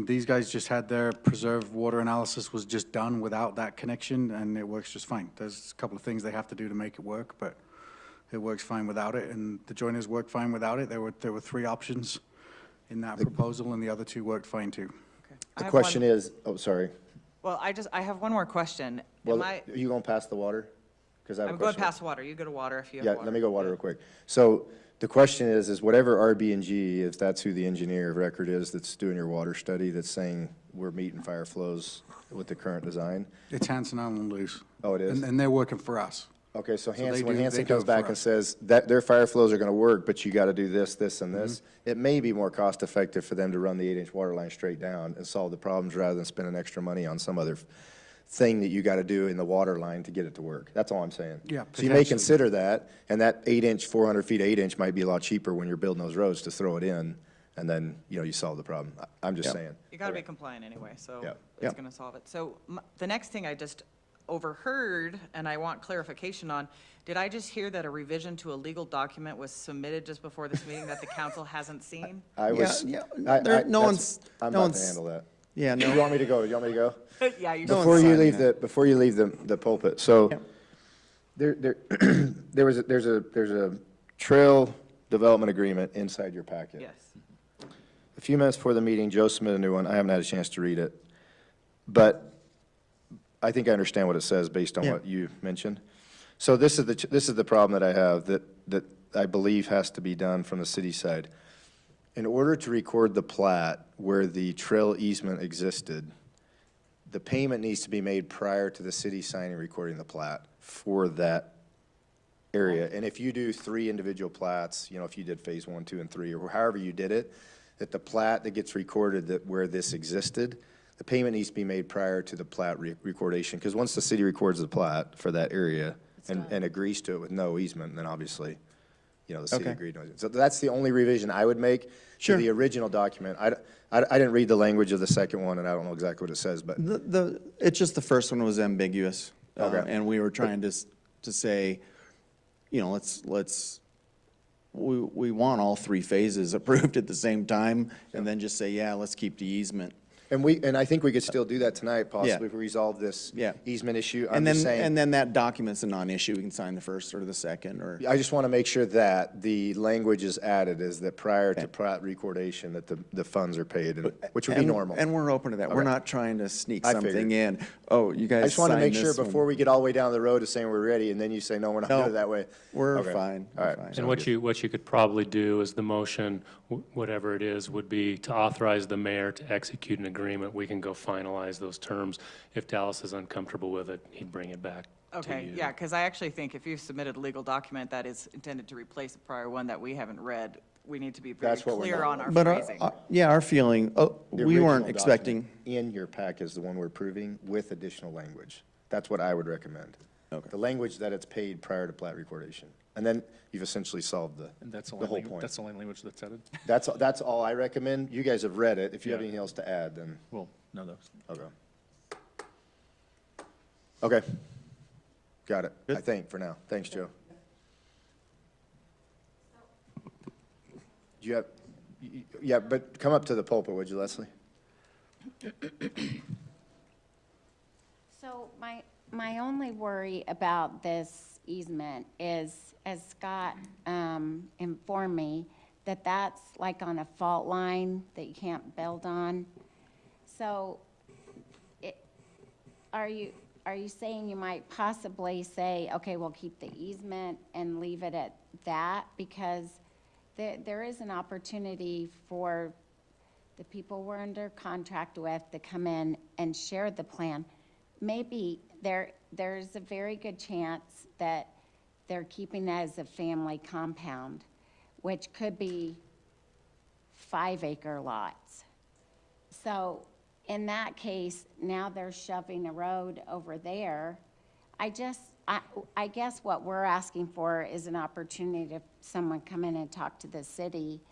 these guys just had their preserved water analysis was just done without that connection, and it works just fine. There's a couple of things they have to do to make it work, but it works fine without it, and the joiners work fine without it. There were 3 options in that proposal, and the other 2 worked fine, too. The question is, sorry. Well, I have one more question. Well, are you going past the water? Because I have a I'm going question. past water. You go to water if you have Yeah, water. let me go water real quick. So the question is whatever RB&G, if that's who the engineer of record is that's doing your water study, that's saying we're meeting fire flows with the current design? It's Hanson Allen Luce. Oh, it is? And they're working for us. Okay, so they Hanson, when do- Hanson they do comes it back for and us. says that their fire flows are gonna work, but you gotta do this, this, and this, it may be more cost-effective for them to run the 8-inch water line straight down and solve the problems rather than spending extra money on some other thing that you gotta do in the water line to get it to work. That's all I'm saying. Yeah, So you may potentially. consider that, and that 8-inch, 400 feet 8-inch might be a lot cheaper when you're building those roads to throw it in, and then, you solve the problem. I'm just Yeah. saying. You got to be compliant anyway, so Yeah. it's Yeah. going to solve it. So the next thing I just overheard, and I want clarification on, did I just hear that a revision to a legal document was submitted just before this meeting that the council hasn't seen? I was, Yeah, I- there- I- no that's- one's- I'm no not to one's- handle that. Yeah, You no, want me to go? You want me to go? Yeah, you No should. one's Before you signing leave it. before you leave the pulpit, so there's a trail development agreement inside your packet. Yes. A few minutes before the meeting, Joe submitted a new one. I haven't had a chance to read it, but I think I understand what it says based on Yeah. what you mentioned. So this is the problem that I have that I believe has to be done from the city side. In order to record the plat where the trail easement existed, the payment needs to be made prior to the city signing and recording the plat for that area. And if you do 3 individual plats, if you did phase 1, 2, and 3, or however you did it, that the plat that gets recorded that where this existed, the payment needs to be made prior to the plat recordation. Because once the city records the plat for that area and agrees to it with no easement, then obviously, the city Okay. agreed to it. So that's the only revision I would make to Sure. the original document. I didn't read the language of the second one, and I don't know exactly what it says, but it's just the first one was ambiguous. Okay. And we were trying to say, we want all 3 phases approved at the same time, and then just say, yeah, let's keep the easement. And I think we could still do that tonight, possibly, if we resolve this Yeah. easement issue. I'm And just then, saying. and then that document's a non-issue, we can sign the first or the second, or, I just want to make sure that the language is added, is that prior to plat recordation, that the funds are paid, which would be and- normal. And we're open to that, we're Okay. not trying to sneak I figured. something in. Oh, you guys I just want to sign make sure this one. before we get all the way down the road to saying we're ready, and then you say, no, we're not No, doing it that way. We're Okay. fine, All we're right. fine. And what you could probably do is the motion, whatever it is, would be to authorize the mayor to execute an agreement. We can go finalize those terms. If Dallas is uncomfortable with it, he'd bring it back to Okay, you. yeah, because I actually think if you've submitted a legal document that is intended to replace a prior one that we haven't read, we need to be very That's what we're clear not- on our But, phrasing. yeah, our feeling, The we weren't original expecting, document in your pack is the one we're approving with additional language. That's what I would recommend. Okay. The language that it's paid prior to plat recordation. And then you've essentially solved And that's the whole point. that's the only language that's added? That's all I recommend. You guys have read it. If you have Yeah. anything else to add, then, Well, no, that's. okay. Okay. Got it, I think, for now. Thanks, Joe. You have, yeah, but come up to the pulpit, would you, Leslie? So my only worry about this easement is, as Scott informed me, that that's like on a fault line that you can't build on. So are you saying you might possibly say, okay, we'll keep the easement and leave it at that? Because there is an opportunity for the people we're under contract with to come in and share the plan. Maybe there's a very good chance that they're keeping that as a family compound, which could be 5-acre lots. So in that case, now they're shoving a road over there. I guess what we're asking for is an opportunity to someone come in and talk to the city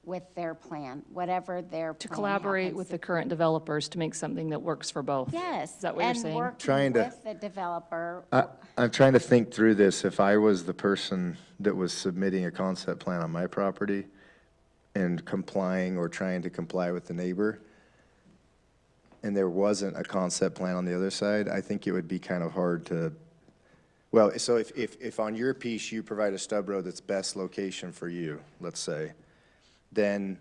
with their plan, whatever their To plan collaborate happens with to the current developers to make something that works for both. Yes. Is that what you're saying? And Trying working to- with the developer. I'm trying to think through this. If I was the person that was submitting a concept plan on my property and complying or trying to comply with the neighbor, and there wasn't a concept plan on the other side, I think it would be kind of hard to, well, so if on your piece you provide a stub road that's best location for you, let's say, then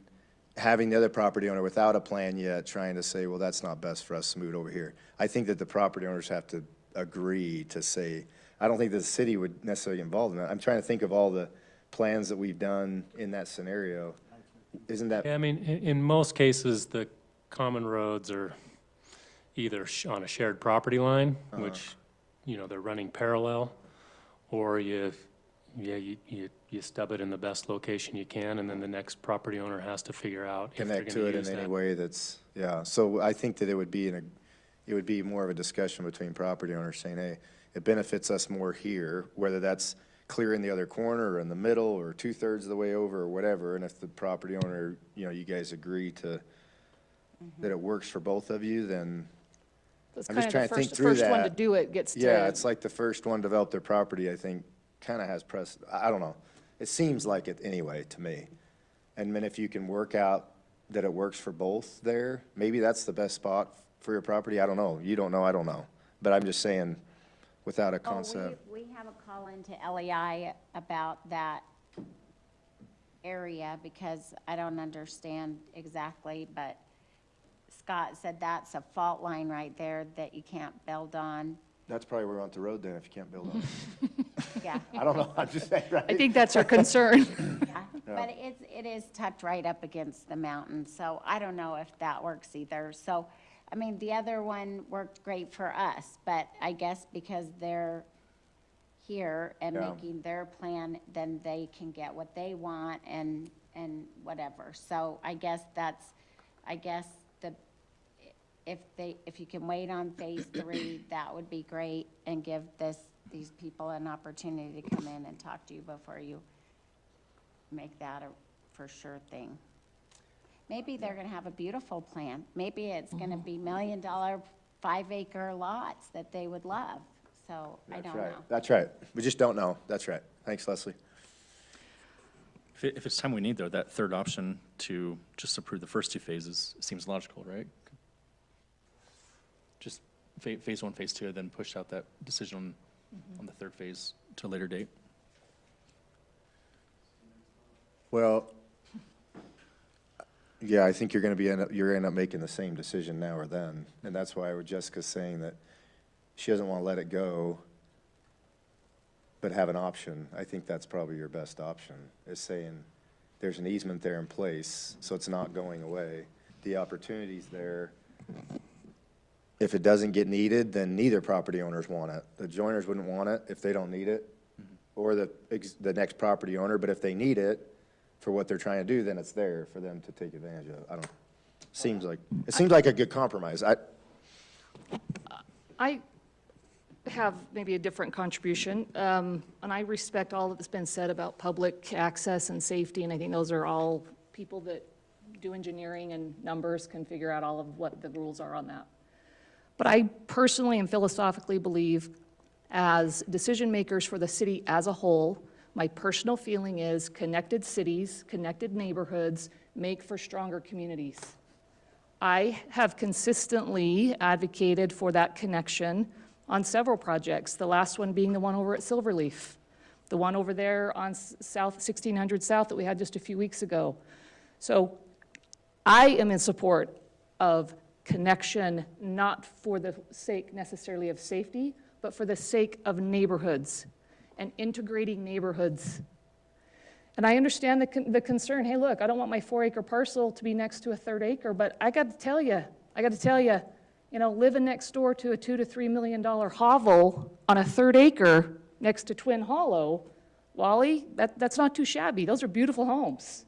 having the other property owner without a plan yet, trying to say, well, that's not best for us to move it over here. I think that the property owners have to agree to say, I don't think the city would necessarily get involved in that. I'm trying to think of all the plans that we've done in that scenario. Isn't that, Yeah, I mean, in most cases, the common roads are either on a shared property line, which, they're running parallel, or you stub it in the best location you can, and then the next property owner has to figure out if they're connect gonna to it use in any that. way that's, yeah. So I think that it would be more of a discussion between property owners saying, hey, it benefits us more here, whether that's clear in the other corner or in the middle or 2/3 of the way over or whatever. And if the property owner, you guys agree to, that it works for both of you, then, That's I'm kind just of trying the to think first, through first one to that. do it gets to. yeah, it's like the first one developed their property, I think, kind of has I don't know. It seems like it anyway to me. And then if you can work out that it works for both there, maybe that's the best spot for your property. I don't know. You don't know, I don't know. But I'm just saying, without a concept. We have a call into LEI about that area because I don't understand exactly, but Scott said that's a fault line right there that you can't build on. That's probably where we're on the road then, if you can't build on it. Yeah. I don't know, I'm just saying, right? I think that's our concern. Yeah, but it is tucked right up against the mountain, so I don't know if that works either. So, I mean, the other one worked great for us, but I guess because they're here and Yeah. making their plan, then they can get what they want and whatever. So I guess if you can wait on phase 3, that would be great and give these people an opportunity to come in and talk to you before you make that a for sure thing. Maybe they're gonna have a beautiful plan. Maybe it's gonna be $1 million 5-acre lots that they would love. So I That's don't right. know. That's right. We just don't know. That's right. Thanks, Leslie. If it's time we need, though, that third option to just approve the first 2 phases seems logical, right? just phase one, phase two, then push out that decision on the third phase to a later date. Well, yeah, I think you're going to you're end up making the same decision now or then. And that's why Jessica's saying that she doesn't want to let it go, but have an option. I think that's probably your best option, is saying there's an easement there in place, so it's not going away. The opportunity's there. If it doesn't get needed, then neither property owners want it. The joiners wouldn't want it if they don't need it, or the next property owner, but if they need it for what they're trying to do, then it's there for them to take advantage of. It seems like a good compromise. I have maybe a different contribution, and I respect all that's been said about public access and safety, and I think those are all people that do engineering and numbers can figure out all of what the rules are on that. But I personally and philosophically believe, as decision makers for the city as a whole, my personal feeling is connected cities, connected neighborhoods make for stronger communities. I have consistently advocated for that connection on several projects, the last one being the one over at Silverleaf, the one over there on 1600 South that we had just a few weeks ago. So I am in support of connection, not for the sake necessarily of safety, but for the sake of neighborhoods and integrating neighborhoods. And I understand the concern, hey, look, I don't want my 4-acre parcel to be next to a 3rd acre, but I got to tell you, living next door to a $2 to $3 million hovel on a 3rd acre next to Twin Hollow, Wally, that's not too shabby. Those are beautiful homes,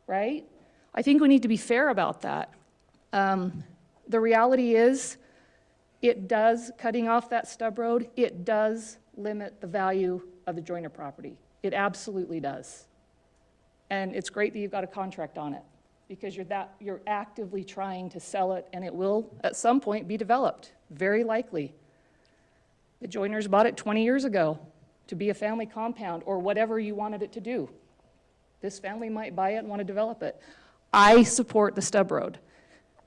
right? I think we need to be fair about that. The reality is, cutting off that stub road, it does limit the value of the Joyner property. It absolutely does. And it's great that you've got a contract on it, because you're actively trying to sell it, and it will at some point be developed, very likely. The Joyners bought it 20 years ago to be a family compound or whatever you wanted it to do. This family might buy it and want to develop it. I support the stub road.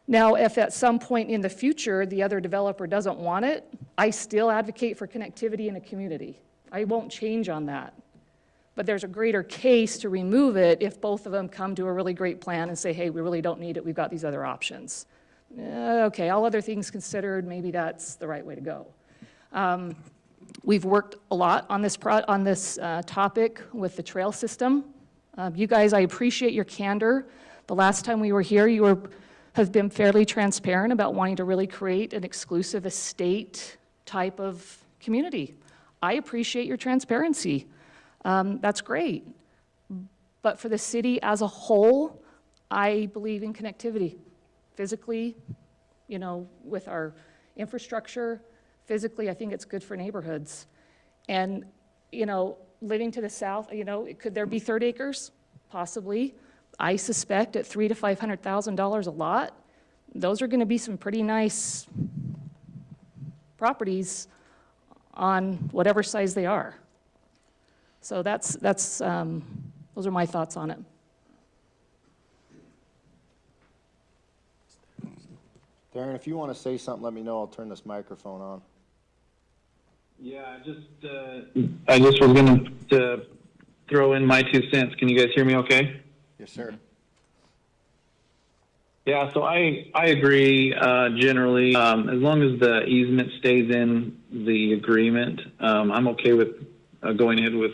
Now, if at some point in the future the other developer doesn't want it, I still advocate for connectivity in a community. I won't change on that. But there's a greater case to remove it if both of them come to a really great plan and say, hey, we really don't need it, we've got these other options. Okay, all other things considered, maybe that's the right way to go. We've worked a lot on this topic with the trail system. You guys, I appreciate your candor. The last time we were here, you have been fairly transparent about wanting to really create an exclusive estate type of community. I appreciate your transparency. That's great. But for the city as a whole, I believe in connectivity. Physically, with our infrastructure, physically, I think it's good for neighborhoods. And, living to the south, could there be 3rd acres? Possibly. I suspect at $300,000 to $500,000 a lot, those are going to be some pretty nice properties on whatever size they are. So those are my thoughts on it. Darren, if you want to say something, let me know. I'll turn this microphone on. Yeah, I just was going to throw in my 2 cents. Can you guys hear me okay? Yes, sir. Yeah, so I agree generally. As long as the easement stays in the agreement, I'm okay with going ahead with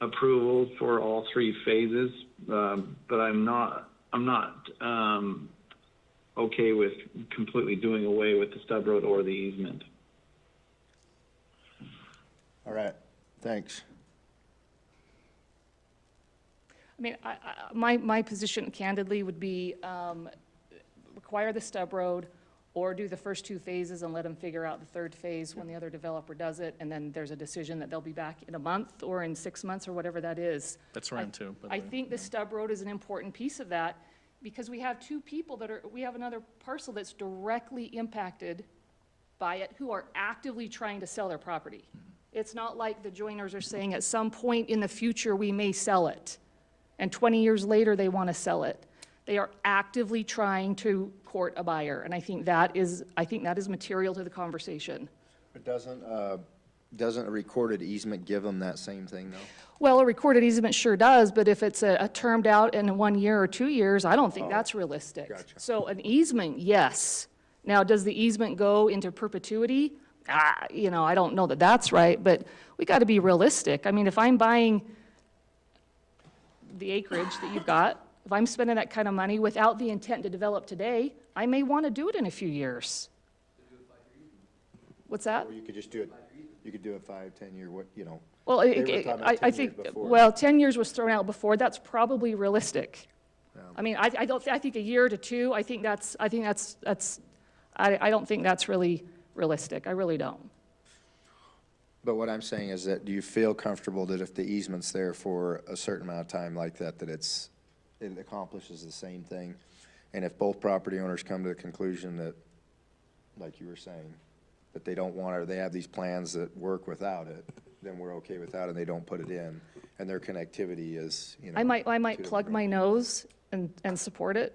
approval for all 3 phases. But I'm not okay with completely doing away with the stub road or the easement. All right, thanks. I mean, my position candidly would be require the stub road or do the first 2 phases and let them figure out the 3rd phase when the other developer does it, and then there's a decision that they'll be back in a month or in 6 months or whatever that is. That's where I am too. I think the stub road is an important piece of that, because we have 2 people we have another parcel that's directly impacted by it who are actively trying to sell their property. It's not like the Joyners are saying at some point in the future we may sell it, and 20 years later they want to sell it. They are actively trying to support a buyer, and I think that is material to the conversation. But doesn't a recorded easement give them that same thing, though? Well, a recorded easement sure does, but if it's a termed out in 1 year or 2 years, I don't think that's realistic. Gotcha. So an easement, yes. Now, does the easement go into perpetuity? You know, I don't know that that's right, but we got to be realistic. I mean, if I'm buying the acreage that you've got, if I'm spending that kind of money without the intent to develop today, I may want to do it in a few years. What's that? Or you could just do it, you could do a 5-10 year, what, you know. Well, They were talking about I 10 years think, before. well, 10 years was thrown out before, that's probably realistic. I mean, I think a year to two, I don't think that's really realistic, I really don't. But what I'm saying is that, do you feel comfortable that if the easement's there for a certain amount of time like that, that it accomplishes the same thing? And if both property owners come to the conclusion that, like you were saying, that they don't want it, or they have these plans that work without it, then we're okay with that, and they don't put it in, and their connectivity is, you know. I might plug my nose and support it,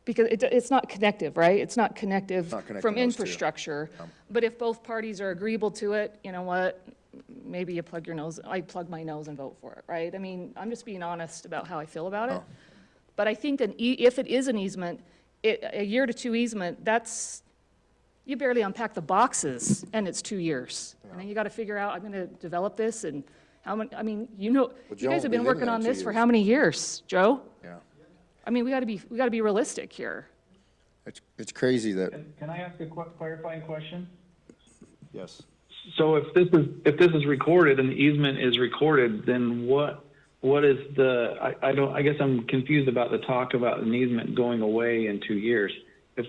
because it's not connective, right? It's not connective Not connecting from those two. infrastructure. But if both parties are agreeable to it, you know what? Maybe you plug your nose, I plug my nose and vote for it, right? I mean, I'm just being honest about how I feel about it. Oh. But I think if it is an easement, a year to two easement, you barely unpack the boxes, and it's 2 years. And then you got to figure out, I'm going to develop this, and how many, I mean, you Joe guys have been will be living working there on 2 this for years. how many years, Joe? Yeah. I mean, we got to be realistic here. It's crazy that, Can I ask a clarifying question? yes. So if this is recorded and the easement is recorded, then what is I guess I'm confused about the talk about an easement going away in 2 years. If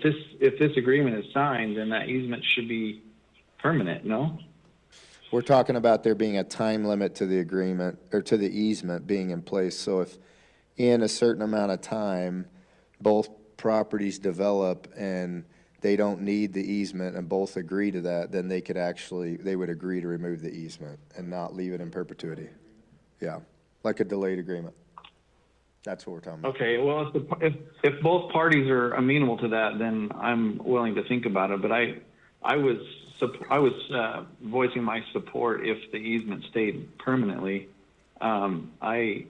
this agreement is signed, then that easement should be permanent, no? We're talking about there being a time limit to the agreement, or to the easement being in place. So if in a certain amount of time, both properties develop and they don't need the easement and both agree to that, then they would agree to remove the easement and not leave it in perpetuity. Yeah, like a delayed agreement. That's what we're talking about. Okay, well, if both parties are amenable to that, then I'm willing to think about it. But I was voicing my support if the easement stayed permanently. I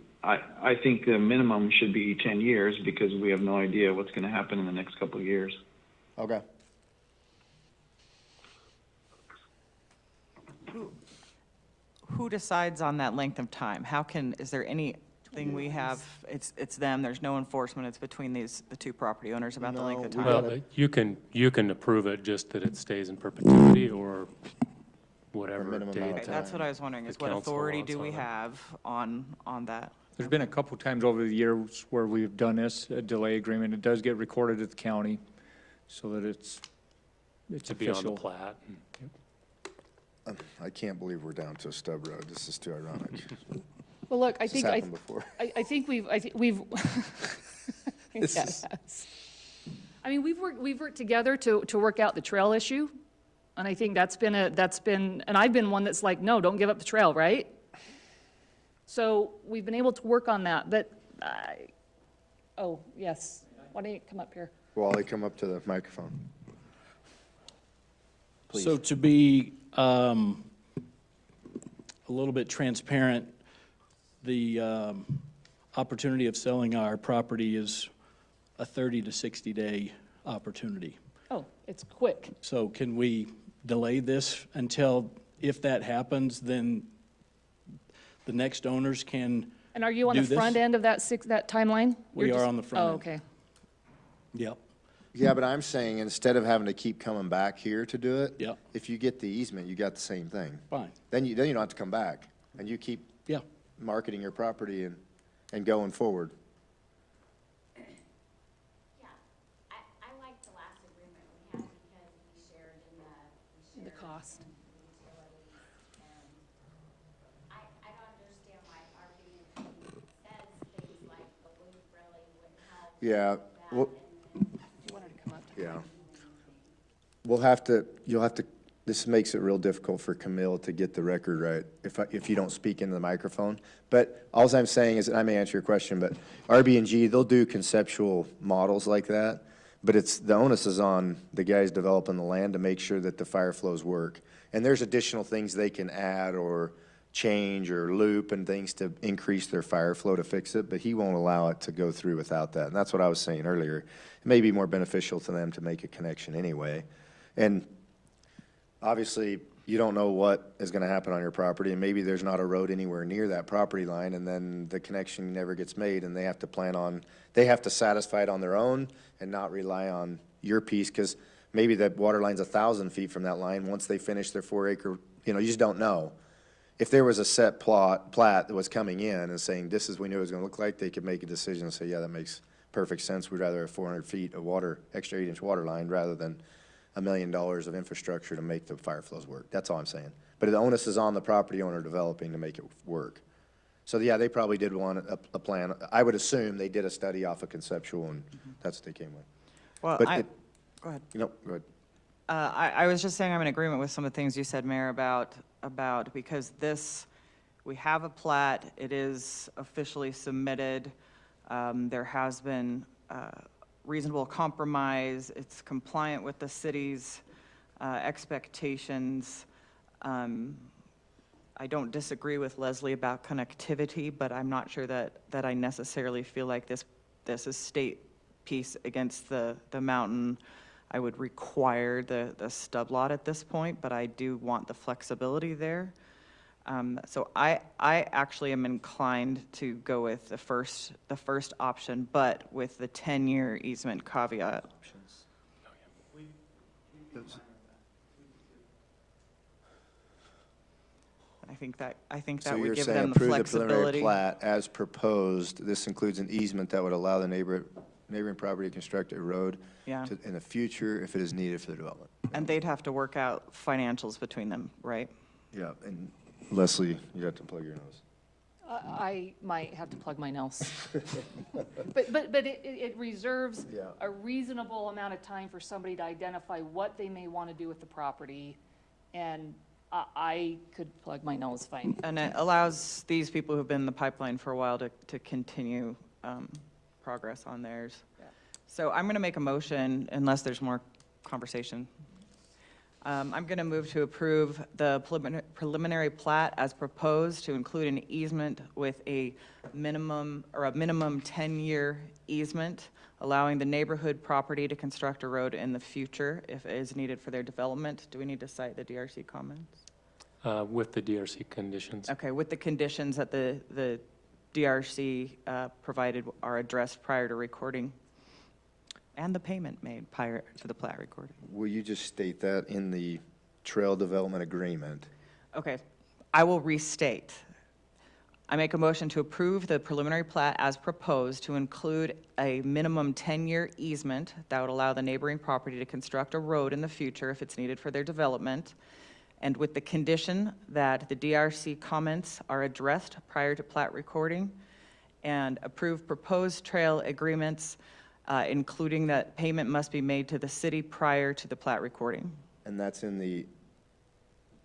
think the minimum should be 10 years because we have no idea what's going to happen in the next couple of years. Okay. Who decides on that length of time? Is there anything we have, it's them, there's no enforcement, it's between the two property owners about the length of time? Well, you can approve it, just that it stays in perpetuity or whatever minimum date. amount of Okay, that's time. what I was wondering, is the what council authority wants do on we it. have on that? There's been a couple times over the years where we've done this, a delay agreement. It does get recorded at the county so that it's To be on the official. plat. I can't believe we're down to a stub road. This is too ironic. Well, look, This has happened before. I think we've, This Yes. is- I mean, we've worked together to work out the trail issue, and I think and I've been one that's like, no, don't give up the trail, right? So we've been able to work on that, but oh, yes, why don't you come up here? Wally, come up to the microphone. Please. So to be a little bit transparent, the opportunity of selling our property is a 30 to 60-day opportunity. Oh, it's quick. So can we delay this until, if that happens, then the next owners can, And are you on the Do this? front end of that timeline? We You're are just- on the front Oh, end. okay. yep, Yeah, but I'm saying instead of having to keep coming back here to do it, Yep. if you get the easement, you got the same thing. fine, Then you don't have to come back, and you keep yeah. marketing your property and going forward. Yeah, I like the last agreement we had because we shared in The cost. utilities. And I don't understand why RB says things like, but we really wouldn't help. Yeah, well, You wanted to come up. yeah. You'll have to, this makes it real difficult for Camille to get the record right if you don't speak into the microphone. But alls I'm saying is, and I may answer your question, but RB&G, they'll do conceptual models like that, But the onus is on the guys developing the land to make sure that the fire flows work. And there's additional things they can add or change or loop and things to increase their fire flow to fix it, but he won't allow it to go through without that. And that's what I was saying earlier. It may be more beneficial to them to make a connection anyway. And obviously, you don't know what is gonna happen on your property, and maybe there's not a road anywhere near that property line, and then the connection never gets made, and they have to satisfy it on their own and not rely on your piece, because maybe that water line's 1,000 feet from that line. Once they finish their 4-acre, you just don't know. If there was a set plat that was coming in and saying, this is, we knew it was gonna look like, they could make a decision and say, yeah, that makes perfect sense. We'd rather have 400 feet of water, extra 8-inch water line, rather than $1 million of infrastructure to make the fire flows work. That's all I'm saying. But the onus is on the property owner developing to make it work. So yeah, they probably did want a plan. I would assume they did a study off of conceptual, and that's what they came with. Well, But go ahead. go ahead. I was just saying I'm in agreement with some of the things you said, Mayor, about because we have a plat, it is officially submitted, there has been reasonable compromise, it's compliant with the city's expectations. I don't disagree with Leslie about connectivity, but I'm not sure that I necessarily feel like this is state piece against the mountain. I would require the stub lot at this point, but I do want the flexibility there. So I actually am inclined to go with the first option, but with the 10-year easement caveat. I think that would give them the So you're saying approve the preliminary flexibility. plat as proposed. This includes an easement that would allow the neighboring property to construct a road Yeah. in the future if it is needed for the development. And they'd have to work out financials between them, right? Yeah, and Leslie, you have to plug your nose. I might have to plug my nose. But it reserves Yeah. a reasonable amount of time for somebody to identify what they may want to do with the property, and I could plug my nose fine. And it allows these people who've been in the pipeline for a while to continue progress on theirs. Yeah. So I'm going to make a motion, unless there's more conversation. I'm going to move to approve the preliminary plat as proposed to include an easement with a minimum 10-year easement, allowing the neighborhood property to construct a road in the future if it is needed for their development. Do we need to cite the DRC comments? With the DRC conditions. Okay, with the conditions that the DRC provided are addressed prior to recording, and the payment made prior to the plat recording. Will you just state that in the trail development agreement? Okay, I will restate. I make a motion to approve the preliminary plat as proposed to include a minimum 10-year easement that would allow the neighboring property to construct a road in the future if it's needed for their development, and with the condition that the DRC comments are addressed prior to plat recording, and approve proposed trail agreements, including that payment must be made to the city prior to the plat recording. And that's in the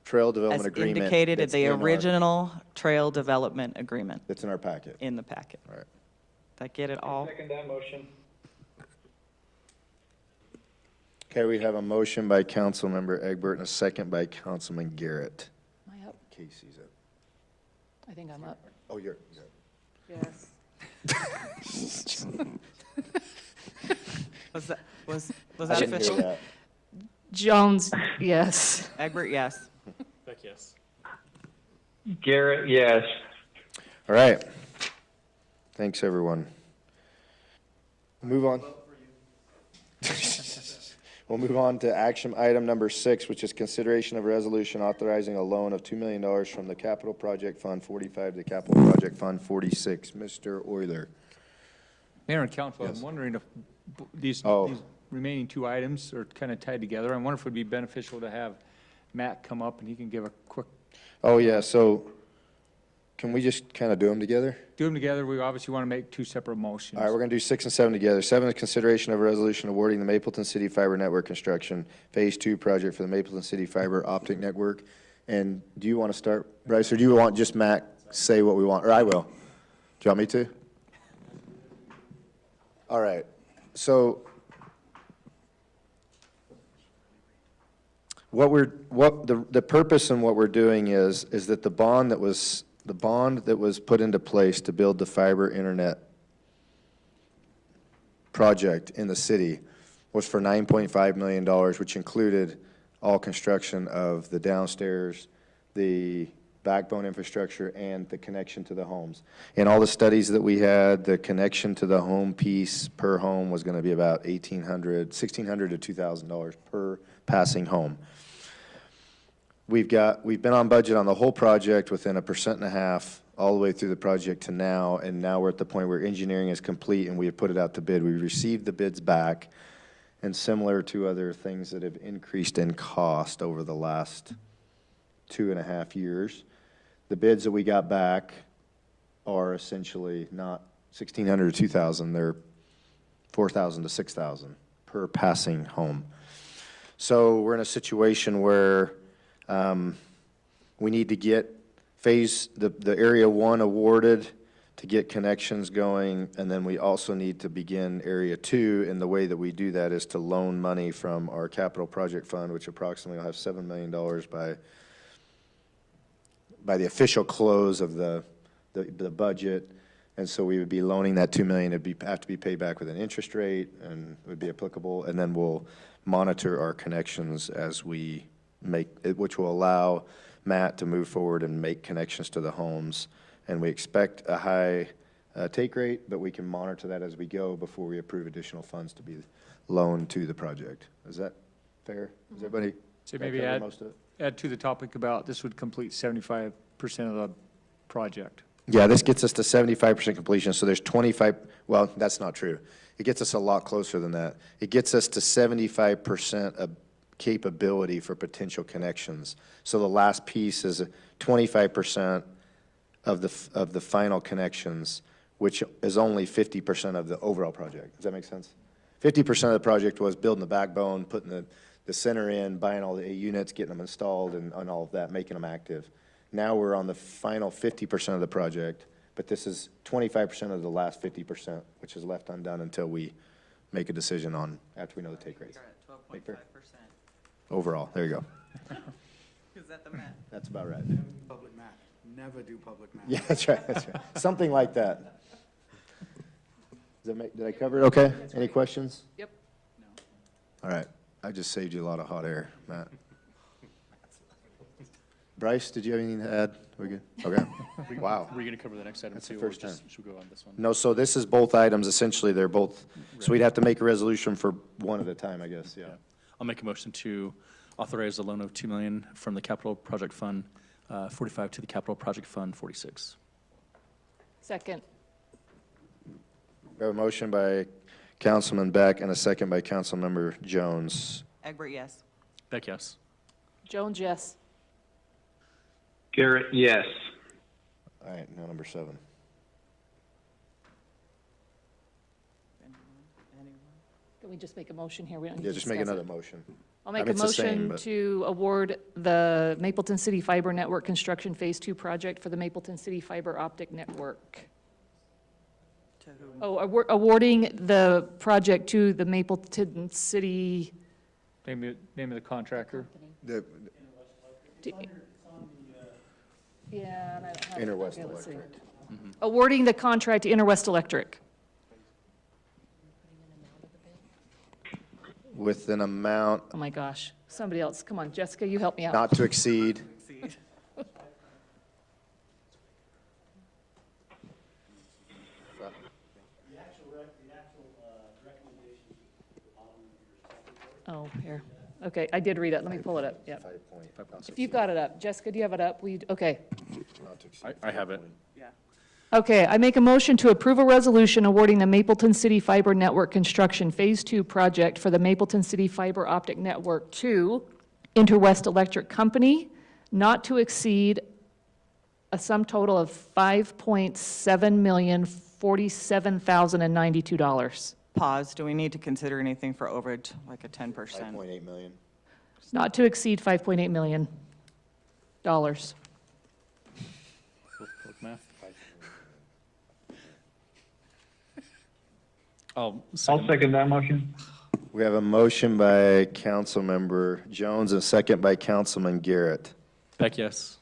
trail development As agreement. indicated in that's the in our- original trail development agreement That's in our packet. in the packet. All right. Did I get it all? Second that motion. Okay, we have a motion by Councilmember Egbert and a second by Councilman Garrett. Am I up? Casey's up. I think I'm up. Oh, you're up. Yes. Was that I that didn't hear official? that. Jones, yes. Egbert, yes. Beck, yes. Garrett, yes. All right. Thanks, everyone. Move on. We'll move on to action item number 6, which is consideration of a resolution authorizing a loan of $2 million from the Capital Project Fund 45 to Capital Project Fund 46. Mr. Euler. Mayor and council, Yes. I'm wondering if these Oh. these remaining two items are kind of tied together. I wonder if it would be beneficial to have Matt come up and he can give a quick, Oh, yeah, so can we just kind of do them together? do them together. We obviously want to make two separate motions. All right, we're going to do 6 and 7 together. 7 is consideration of a resolution awarding the Mapleton City Fiber Network Construction Phase 2 project for the Mapleton City Fiber Optic Network. And do you want to start, Bryce, or do you want just Matt say what we want? Or I will. Do you want me to? All right. So The purpose and what we're doing is that the bond that was put into place to build the fiber internet project in the city was for $9.5 million, which included all construction of the downstairs, the backbone infrastructure, and the connection to the homes. In all the studies that we had, the connection to the home piece per home was going to be about $1,600 to $2,000 per passing home. We've been on budget on the whole project within 1.5% all the way through the project to now, and now we're at the point where engineering is complete and we have put it out to bid. We received the bids back, and similar to other things that have increased in cost over the last 2.5 years, the bids that we got back are essentially not $1,600 to $2,000, they're $4,000 to $6,000 per passing home. So we're in a situation where we need to get the Area 1 awarded to get connections going, and then we also need to begin Area 2, and the way that we do that is to loan money from our capital project fund, which approximately will have $7 million by the official close of the budget. And so we would be loaning that $2 million. It'd have to be paid back with an interest rate, and it would be applicable, and then we'll monitor our connections as we make it, which will allow Matt to move forward and make connections to the homes. And we expect a high take rate, but we can monitor that as we go before we approve additional funds to be loaned to the project. Is that fair? Is everybody? So maybe add to the topic about this would complete 75% of the project. Yeah, this gets us to 75% completion, so there's 25, well, that's not true. It gets us a lot closer than that. It gets us to 75% of capability for potential connections. So the last piece is 25% of the final connections, which is only 50% of the overall project. Does that make sense? 50% of the project was building the backbone, putting the center in, buying all the A units, getting them installed, and all of that, making them active. Now we're on the final 50% of the project, but this is 25% of the last 50%, which is left undone until we make a decision on, after we know the take rates. You're at 12.5%. Overall, there you go. Is that the math? That's about right. Public math. Never do public math. Yeah, that's right, that's right. Something like that. Did I cover it okay? Any questions? Yep. All right, I just saved you a lot of hot air, Matt. Bryce, did you have anything to add? We good? Okay. Wow. Were you going to cover the next item That's the too, first or just time. should we go on this one? No, so this is both items, essentially, they're both, so we'd have to make a resolution for one at a time, I guess, yeah. I'll make a motion to authorize a loan of $2 million from the Capital Project Fund 45 to the Capital Project Fund 46. Second. We have a motion by Councilman Beck and a second by Councilmember Jones. Egbert, yes. Beck, yes. Jones, yes. Garrett, yes. All right, now number 7. Can we just make a motion here? We don't need Yeah, to just make discuss it. another motion. I'll make I mean, a it's the same, motion but- to award the Mapleton City Fiber Network Construction Phase 2 project for the Mapleton City Fiber Optic Network. To whom? Oh, awarding the project to the Mapleton City, Name of the contractor. yeah, and I don't have. Interwest okay, let's see. Electric. Awarding the contract to Interwest Electric. With an amount Oh, my gosh. Somebody else, come on, Jessica, you help me out. not to exceed Oh, here. Okay, I did read it. Let me pull it up. Yep. 5 point. If you've got it up. Jessica, do you have it up? Okay. Not to exceed I have it. Yeah. Okay, I make a motion to approve a resolution awarding the Mapleton City Fiber Network Construction Phase 2 project for the Mapleton City Fiber Optic Network to Interwest Electric Company, not to exceed a sum total of $5,7,047,092. Pause. Do we need to consider anything for overage, like a 10%? 5.8 million. Not to exceed $5.8 million. Quick math. I'll second that motion. We have a motion by Councilmember Jones and a second by Councilman Garrett. Beck, yes.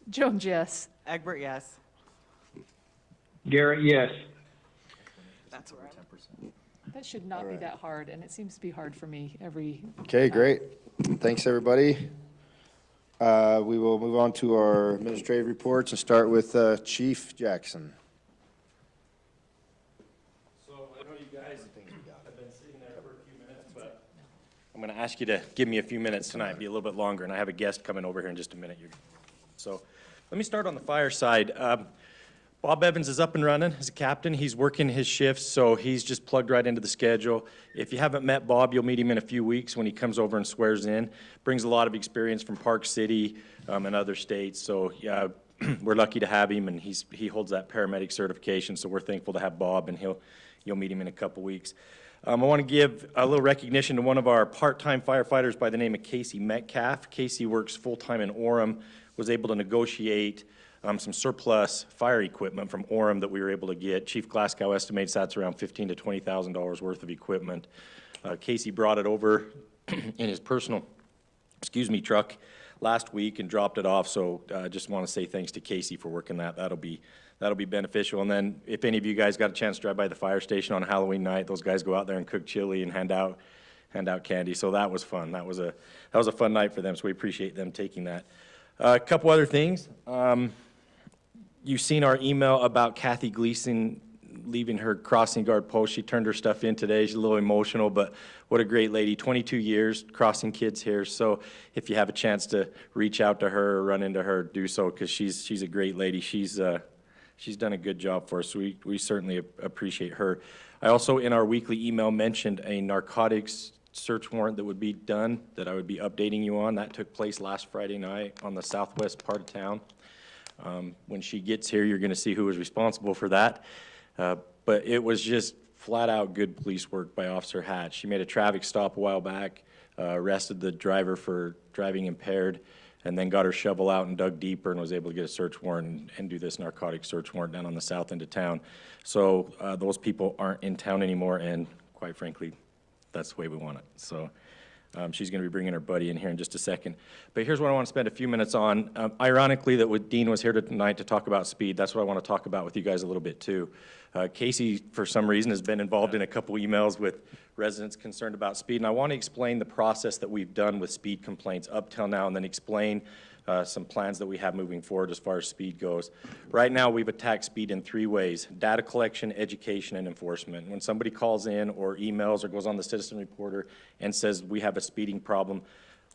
Jones, yes. Egbert, yes. Garrett, yes. That's where I'm. That should not be that hard, and it seems to be hard for me every. Okay, great. Thanks, everybody. We will move on to our administrative reports and start with Chief Jackson. So I know you guys have been sitting there for a few minutes, but I'm going to ask you to give me a few minutes tonight, be a little bit longer, and I have a guest coming over here in just a minute. So let me start on the fire side. Bob Evans is up and running as a captain. He's working his shifts, so he's just plugged right into the schedule. If you haven't met Bob, you'll meet him in a few weeks when he comes over and swears in. Brings a lot of experience from Park City and other states, so yeah, we're lucky to have him, and he holds that paramedic certification, so we're thankful to have Bob, and you'll meet him in a couple weeks. I want to give a little recognition to one of our part-time firefighters by the name of Casey Metcalf. Casey works full-time in Orem, was able to negotiate some surplus fire equipment from Orem that we were able to get. Chief Glasgow estimates that's around $15,000 to $20,000 worth of equipment. Casey brought it over in his personal, truck last week and dropped it off. So I just want to say thanks to Casey for working that. That'll be beneficial. And then if any of you guys got a chance to drive by the fire station on Halloween night, those guys go out there and cook chili and hand out candy. So that was fun. That was a fun night for them. So we appreciate them taking that. A couple other things. You've seen our email about Kathy Gleason leaving her crossing guard post. She turned her stuff in today. She's a little emotional, but what a great lady. 22 years crossing kids here. So if you have a chance to reach out to her or run into her, do so, because she's a great lady. She's done a good job for us. So we certainly appreciate her. I also, in our weekly email, mentioned a narcotics search warrant that would be done, that I would be updating you on. That took place last Friday night on the southwest part of town. When she gets here, you're going to see who was responsible for that. But it was just flat out good police work by Officer Hatch. She made a traffic stop a while back, arrested the driver for driving impaired, and then got her shovel out and dug deeper and was able to get a search warrant and do this narcotic search warrant down on the south end of town. So those people aren't in town anymore, and quite frankly, that's the way we want it. So she's going to be bringing her buddy in here in just a second. But here's what I want to spend a few minutes on. Ironically, that Dean was here tonight to talk about speed. That's what I want to talk about with you guys a little bit too. Casey, for some reason, has been involved in a couple emails with residents concerned about speed. And I want to explain the process that we've done with speed complaints up till now, and then explain some plans that we have moving forward as far as speed goes. Right now, we've attacked speed in 3 ways: data collection, education, and enforcement. When somebody calls in or emails or goes on the citizen reporter and says we have a speeding problem,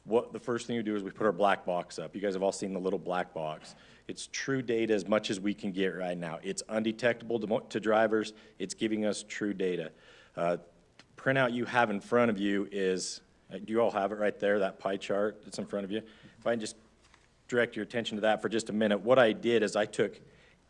the first thing you do is we put our black box up. You guys have all seen the little black box. It's true data as much as we can get right now. It's undetectable to drivers. It's giving us true data. The printout you have in front of you is, do you all have it right there, that pie chart that's in front of you? If I can just direct your attention to that for just a minute. What I did is I took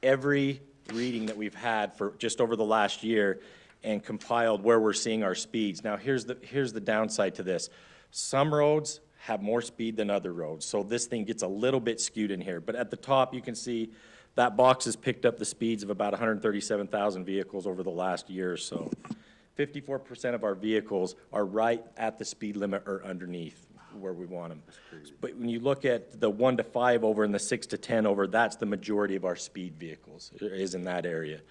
every reading that we've had for just over the last year and compiled where we're seeing our speeds. Now, here's the downside to this. Some roads have more speed than other roads, so this thing gets a little bit skewed in here. But at the top, you can see that box has picked up the speeds of about 137,000 vehicles over the last year or so. 54% of our vehicles are right at the speed limit or underneath where we want them. But when you look at the 1 to 5 over and the 6 to 10 over, that's the majority of our speed vehicles is in that area.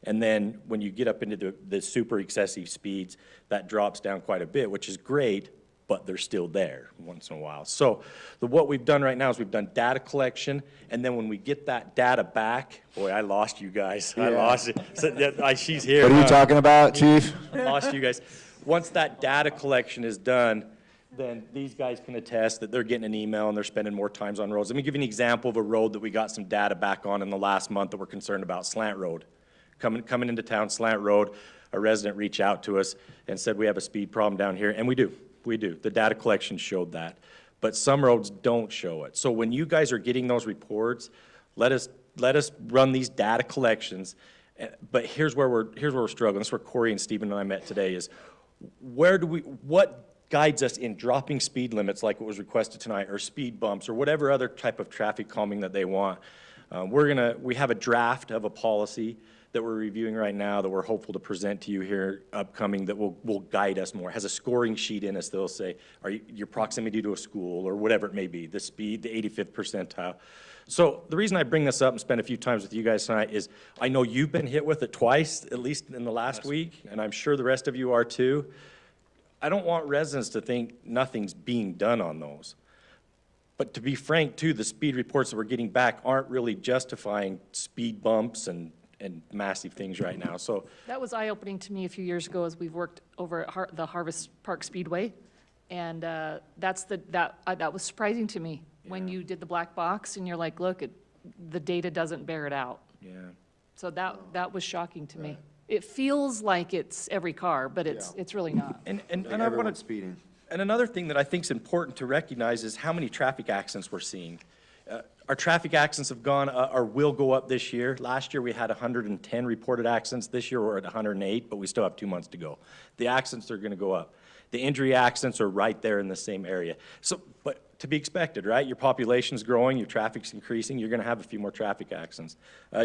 And then when you get up into the super excessive speeds, that drops down quite a bit, which is great, but they're still there once in a while. So what we've done right now is we've done data collection, and then when we get that data back, boy, I lost you guys. Yeah. I lost it. So, she's here. What are you talking about, Chief? I lost you guys. Once that data collection is done, then these guys can attest that they're getting an email and they're spending more times on roads. Let me give you an example of a road that we got some data back on in the last month that we're concerned about, Slant Road. Coming into town, Slant Road, a resident reached out to us and said we have a speed problem down here, and we do. We do. The data collection showed that. But some roads don't show it. So when you guys are getting those reports, let us run these data collections. But here's where we're struggling. This is where Corey and Stephen and I met today is what guides us in dropping speed limits like what was requested tonight, or speed bumps, or whatever other type of traffic calming that they want. We have a draft of a policy that we're reviewing right now that we're hopeful to present to you here upcoming that will guide us more. It has a scoring sheet in us that'll say, your proximity to a school or whatever it may be, the speed, the 85th percentile. So the reason I bring this up and spend a few times with you guys tonight is I know you've been hit with it twice, at least in the last week, and I'm sure the rest of you are too. I don't want residents to think nothing's being done on those. But to be frank too, the speed reports that we're getting back aren't really justifying speed bumps and massive things right now, so. That was eye-opening to me a few years ago as we've worked over at the Harvest Park Speedway. And that was surprising to me when you did the black box and you're like, look, the data doesn't bear it out. Yeah. So that was shocking to me. It feels like it's every car, but it's really not. And I want Everyone's to, speeding. and another thing that I think is important to recognize is how many traffic accidents we're seeing. Our traffic accidents have gone, or will go up this year. Last year, we had 110 reported accidents. This year, we're at 108, but we still have 2 months to go. The accidents are gonna go up. The injury accidents are right there in the same area. So, but to be expected, right? Your population's growing, your traffic's increasing, you're gonna have a few more traffic accidents.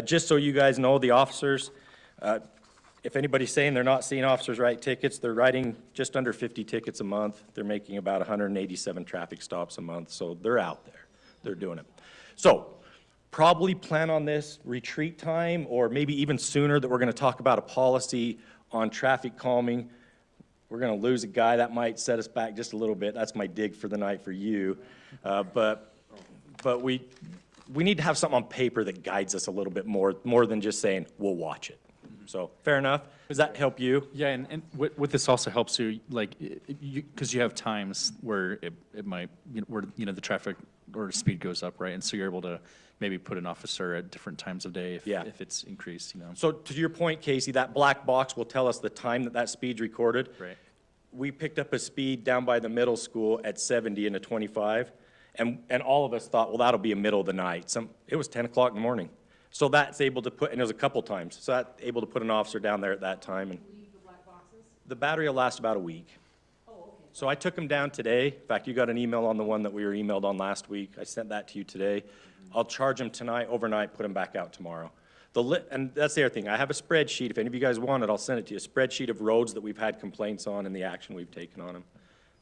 Just so you guys know, the officers, if anybody's saying they're not seeing officers write tickets, they're writing just under 50 tickets a month. They're making about 187 traffic stops a month, so they're out there. They're doing it. So, probably plan on this retreat time, or maybe even sooner, that we're gonna talk about a policy on traffic calming. We're gonna lose a guy, that might set us back just a little bit. That's my dig for the night for you. But we need to have something on paper that guides us a little bit more than just saying, we'll watch it. So, fair enough? Does that help you? Yeah, and what this also helps you, like, because you have times where it might, where, the traffic or speed goes up, right? And so you're able to maybe put an officer at different times of day if it's increased, So to your point, Casey, that black box will tell us the time that speed's recorded. Right. We picked up a speed down by the middle school at 70 and a 25, and all of us thought, well, that'll be a middle of the night. It was 10 o'clock in the morning. So that's able to put, and it was a couple times, so that's able to put an officer down there at that time. And the battery will last about a week. So I took them down today. In fact, you got an email on the one that we were emailed on last week. I sent that to you today. I'll charge them tonight, overnight, put them back out tomorrow. And that's the other thing. I have a spreadsheet. If any of you guys want it, I'll send it to you. A spreadsheet of roads that we've had complaints on and the action we've taken on them.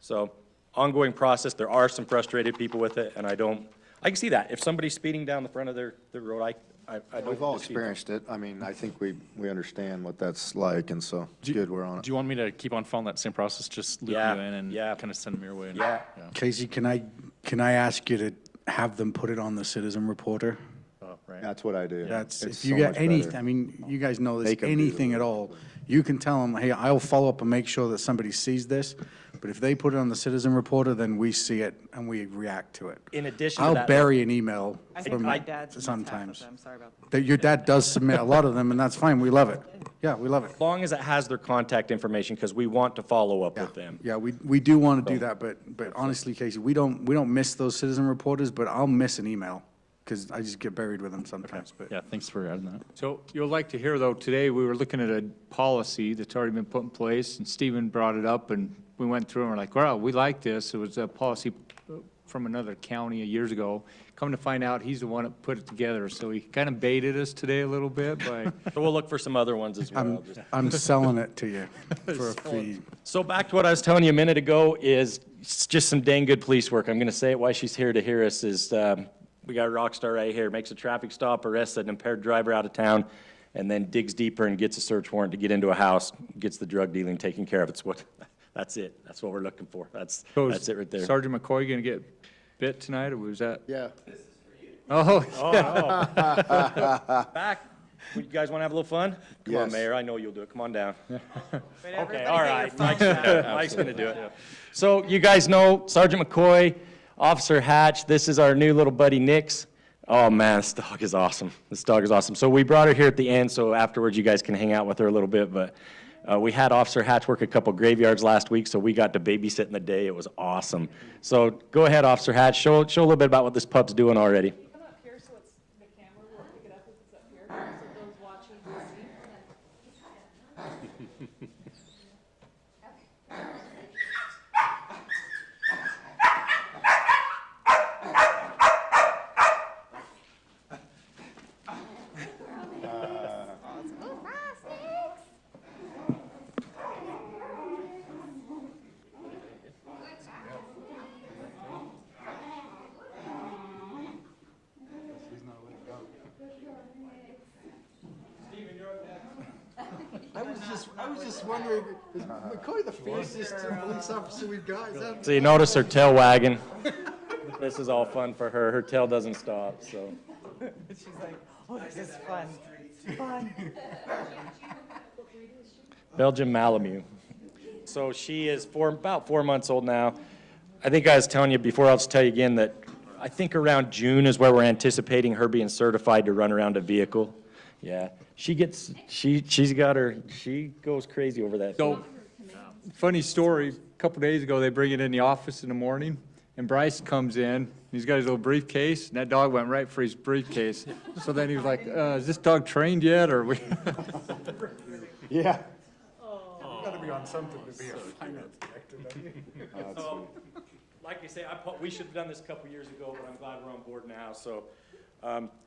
So, ongoing process. There are some frustrated people with it, and I can see that. If somebody's speeding down the front of their road, I don't. We've all experienced it. I mean, I think we understand what that's like, and so it's good we're on it. Do you want me to keep on following that same process, just loop you in and kind of send them your way? Yeah. Casey, can I ask you to have them put it on the Citizen Reporter? Oh, right. That's what I do. That's, It's if you so get much anything, better. I mean, you guys know this, Make 'em do anything it. at all, you can tell them, hey, I'll follow up and make sure that somebody sees this, but if they put it on the Citizen Reporter, then we see it and we react to it. In addition to I'll that. bury an email I think from my dad submits half of sometimes. them, sorry about that. That your dad does submit a lot of them, and that's fine, we love it. Yeah, we love it. As long as it has their contact information, because we want to follow up with them. Yeah, we do want to do that, but honestly, Casey, we don't miss those Citizen Reporters, but I'll miss an email, because I just get buried with them sometimes, but. Yeah, thanks for adding that. So you'll like to hear, though, today, we were looking at a policy that's already been put in place, and Stephen brought it up, and we went through and we're like, well, we like this. It was a policy from another county years ago. Come to find out, he's the one that put it together, so he kind of baited us today a little bit by. So we'll look for some other ones as well. I'm selling it to you for a fee. So back to what I was telling you a minute ago is just some dang good police work. I'm going to say it while she's here to hear us is we got a rock star right here, makes a traffic stop, arrests an impaired driver out of town, and then digs deeper and gets a search warrant to get into a house, gets the drug dealing taken care of. That's it. That's what we're looking for. That's it right there. Sergeant McCoy gonna get bit tonight, or was that? Yeah. Oh, Back. You guys want to have a little fun? Come on, Yes. Mayor. I know you'll do it. Come on down. Wait, Okay, everybody all get your right. phones Mike's gonna do out. it. Mike's gonna do it. So you guys know Sergeant McCoy, Officer Hatch. This is our new little buddy Nix. Oh man, this dog is awesome. This dog is awesome. So we brought her here at the end, so afterwards you guys can hang out with her a little bit. But we had Officer Hatch work a couple graveyards last week, so we got to babysit in the day. It was awesome. So go ahead, Officer Hatch. Show a little bit about what this pup's doing already. Come up here so it's, the camera will pick it up if it's up here, so those watching will see. I was just wondering, is McCoy the fiercest police officer we've got? Is that? So you notice her tail wagging. This is all fun for her. Her tail doesn't stop, so. She's like, oh, this is fun. Fun. Belgian Malamute. So she is about 4 months old now. I think I was telling you before, I'll just tell you again that I think around June is where we're anticipating her being certified to run around a vehicle. Yeah, she goes crazy over that. So, funny story, a couple days ago, they bring it in the office in the morning, and Bryce comes in, he's got his little briefcase, and that dog went right for his briefcase. So then he was like, is this dog trained yet, or we? Yeah. You gotta be on something to be a finance director, don't you? So, like I say, we should have done this a couple years ago, but I'm glad we're on board now. So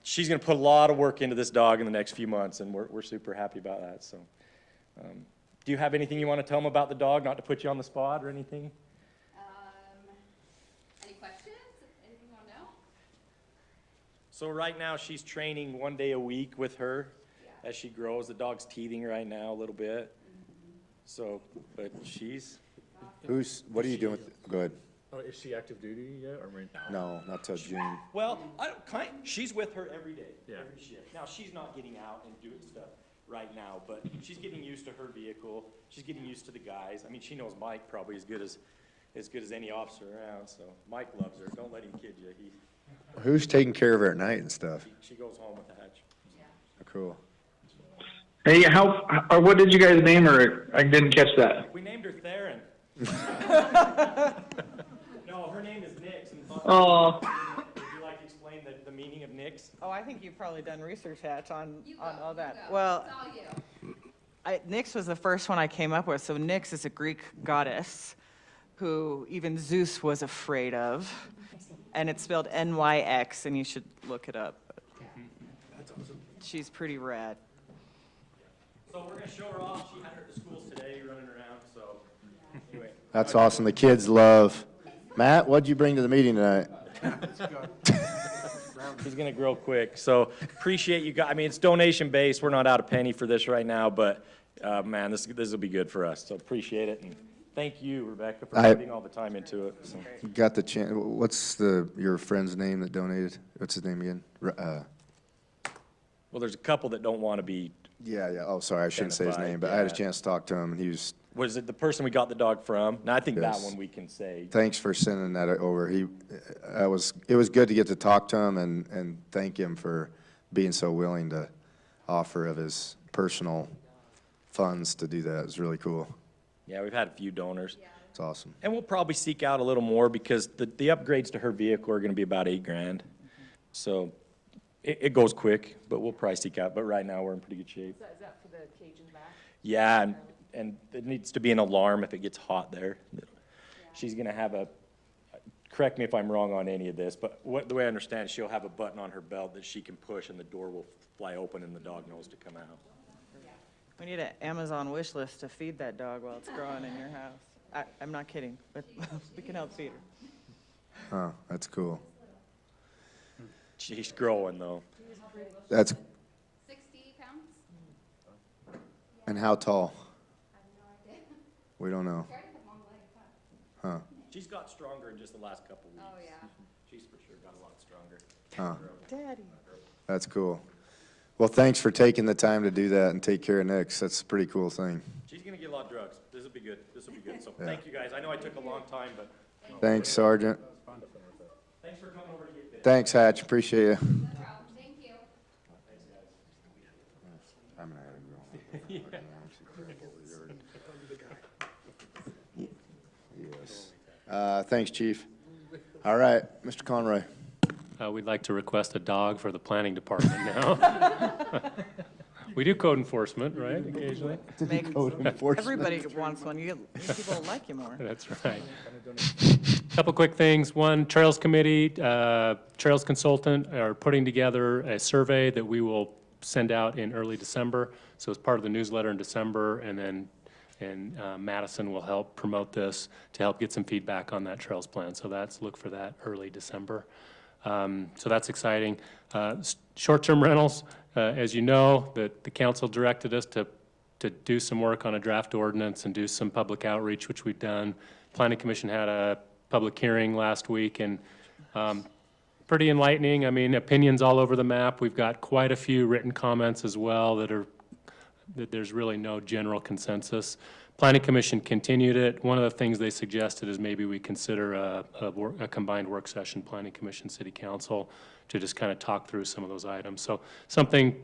she's going to put a lot of work into this dog in the next few months, and we're super happy about that. So do you have anything you want to tell them about the dog, not to put you on the spot or anything? Any questions? Anything you want to know? So right now she's training 1 day a week with her as she grows. The dog's teething right now a little bit. So, but she's... What are you doing with, go ahead. Oh, is she active duty yet, or? No, not till June. Well, she's with her every day, every shift. Now, she's not getting out and doing stuff right now, but she's getting used to her vehicle. She's getting used to the guys. I mean, she knows Mike probably as good as any officer around, so Mike loves her. Don't let him kid you. Who's taking care of her at night and stuff? She goes home with Hatch. Cool. Hey, what did you guys name her? I didn't catch that. We named her Theron. No, her name is Nix. Oh. Would you like to explain the meaning of Nix? Oh, I think you've probably done research, Hatch, on all that. Well, Nyx was the first one I came up with. So Nyx is a Greek goddess who even Zeus was afraid of. And it's spelled N-Y-X, and you should look it up. That's awesome. She's pretty rad. So we're going to show her off. She had her at the schools today running around, so anyway. That's awesome. The kids love. Matt, what'd you bring to the meeting tonight? She's going to grow quick. So appreciate you guys. I mean, it's donation based. We're not out a penny for this right now, but man, this will be good for us. So appreciate it. And thank you, Rebecca, for putting all the time into it. So. You got the chance. What's your friend's name that donated? What's his name again? Well, there's a couple that don't want to be. Yeah. Oh, sorry. I shouldn't say his name, but I had a chance to talk to him, and he was. Was it the person we got the dog from? No, I think that one we can say. Thanks for sending that over. It was good to get to talk to him and thank him for being so willing to offer of his personal funds to do that. It was really cool. Yeah, we've had a few donors. It's awesome. And we'll probably seek out a little more because the upgrades to her vehicle are going to be about $8,000. So it goes quick, but we'll probably seek out. But right now we're in pretty good shape. Is that for the cage in the back? Yeah, and it needs to be an alarm if it gets hot there. She's going to have correct me if I'm wrong on any of this, but the way I understand it, she'll have a button on her belt that she can push and the door will fly open and the dog knows to come out. We need an Amazon wish list to feed that dog while it's growing in your house. I'm not kidding, but we can help feed her. Oh, that's cool. She's growing, though. That's. 60 pounds? And how tall? We don't know. Huh. She's got stronger in just the last couple weeks. Oh, yeah. She's for sure got a lot stronger. Huh. Daddy. That's cool. Well, thanks for taking the time to do that and take care of Nix. That's a pretty cool thing. She's going to get a lot of drugs. This will be good. This will be good. So Yeah. thank you, guys. I know I took a long time, but. Thanks, Sergeant. Thanks for coming over to get this. Thanks, Hatch. Appreciate you. No problem. Thank you. I'm gonna have to go. Yes. Thanks, Chief. All right, Mr. Conroy. We'd like to request a dog for the planning department now. We do code enforcement, right, occasionally? Everybody wants one. You get people who like you more. That's right. Couple quick things. One, Trails Committee, Trails Consultant are putting together a survey that we will send out in early December. So it's part of the newsletter in December, and Madison will help promote this to help get some feedback on that Trails plan. So look for that early December. So that's exciting. Short-term rentals, as you know, the council directed us to to do some work on a draft ordinance and do some public outreach, which we've done. Planning Commission had a public hearing last week, and pretty enlightening. I mean, opinions all over the map. We've got quite a few written comments as well that there's really no general consensus. Planning Commission continued it. One of the things they suggested is maybe we consider a combined work session, Planning Commission, City Council, to just kind of talk through some of those items. So something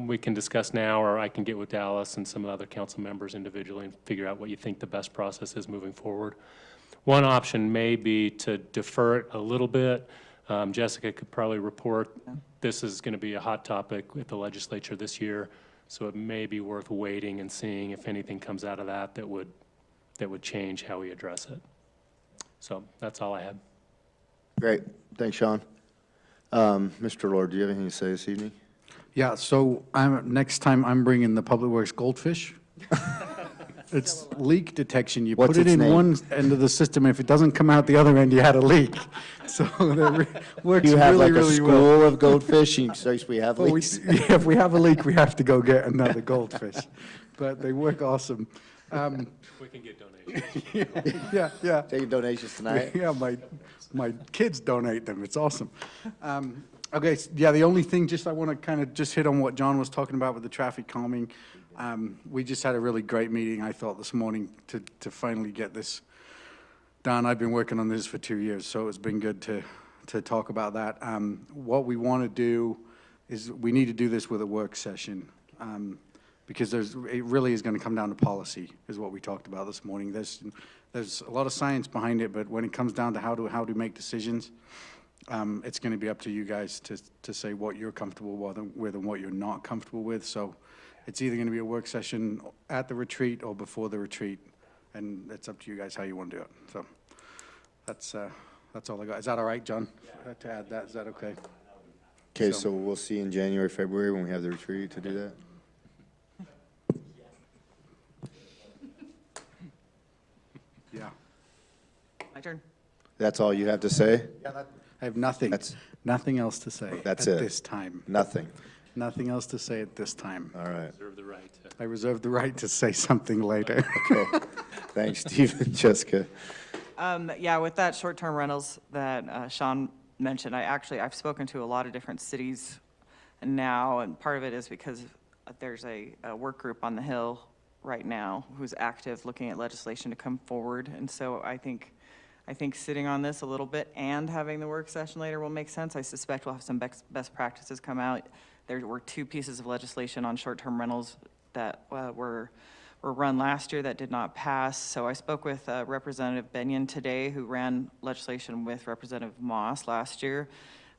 we can discuss now, or I can get with Dallas and some of the other council members individually and figure out what you think the best process is moving forward. One option may be to defer it a little bit. Jessica could probably report this is going to be a hot topic with the legislature this year, so it may be worth waiting and seeing if anything comes out of that would change how we address it. So that's all I had. Great. Thanks, Sean. Mr. Lord, do you have anything to say this evening? Yeah, so next time I'm bringing the Public Works goldfish. It's leak detection. You What's put it its in name? one end of the system, and if it doesn't come out the other end, you had a leak. So that works Do you have really, like a really well. school of goldfish in case we have Well, leaks? yeah, if we have a leak, we have to go get another goldfish. But they work awesome. We can get donations. Yeah. Taking donations tonight? Yeah, my kids donate them. It's awesome. Okay, yeah, the only thing, I want to kind of just hit on what John was talking about with the traffic calming. We just had a really great meeting, I thought, this morning to finally get this done. I've been working on this for 2 years, so it's been good to talk about that. What we want to do is we need to do this with a work session, because it really is going to come down to policy, is what we talked about this morning. There's a lot of science behind it, but when it comes down to how to make decisions, it's going to be up to you guys to say what you're comfortable with and what you're not comfortable with. So it's either going to be a work session at the retreat or before the retreat, and it's up to you guys how you want to do it. So that's all I got. Is that all right, John? To add that, is that okay? Okay, so we'll see in January, February when we have the retreat to do that? Yeah. My turn. That's all you have to say? I have nothing else to say That's at it. this time. Nothing? Nothing else to say at this time. All right. Reserve the right to. I reserve the right to say something later. Okay. Thanks, Steve. Jessica? Yeah, with that short-term rentals that Sean mentioned, I've spoken to a lot of different cities now, and part of it is because there's a work group on the Hill right now who's active looking at legislation to come forward, and so I think sitting on this a little bit and having the work session later will make sense. I suspect we'll have some best practices come out. There were 2 pieces of legislation on short-term rentals that were run last year that did not pass. So I spoke with Representative Benyon today, who ran legislation with Representative Moss last year.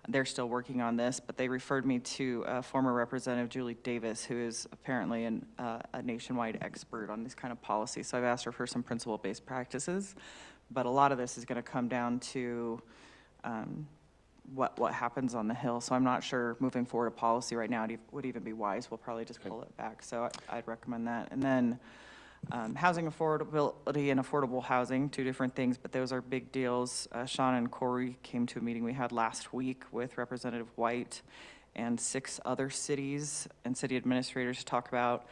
They're still working on this, but they referred me to former Representative Julie Davis, who is apparently a nationwide expert on this kind of policy. So I've asked her for some principle-based practices. But a lot of this is going to come down to what happens on the Hill. So I'm not sure moving forward a policy right now would even be wise. We'll probably just pull it back. So I'd recommend that. And then housing affordability and affordable housing, 2 different things, but those are big deals. Sean and Corey came to a meeting we had last week with Representative White and 6 other cities and city administrators to talk about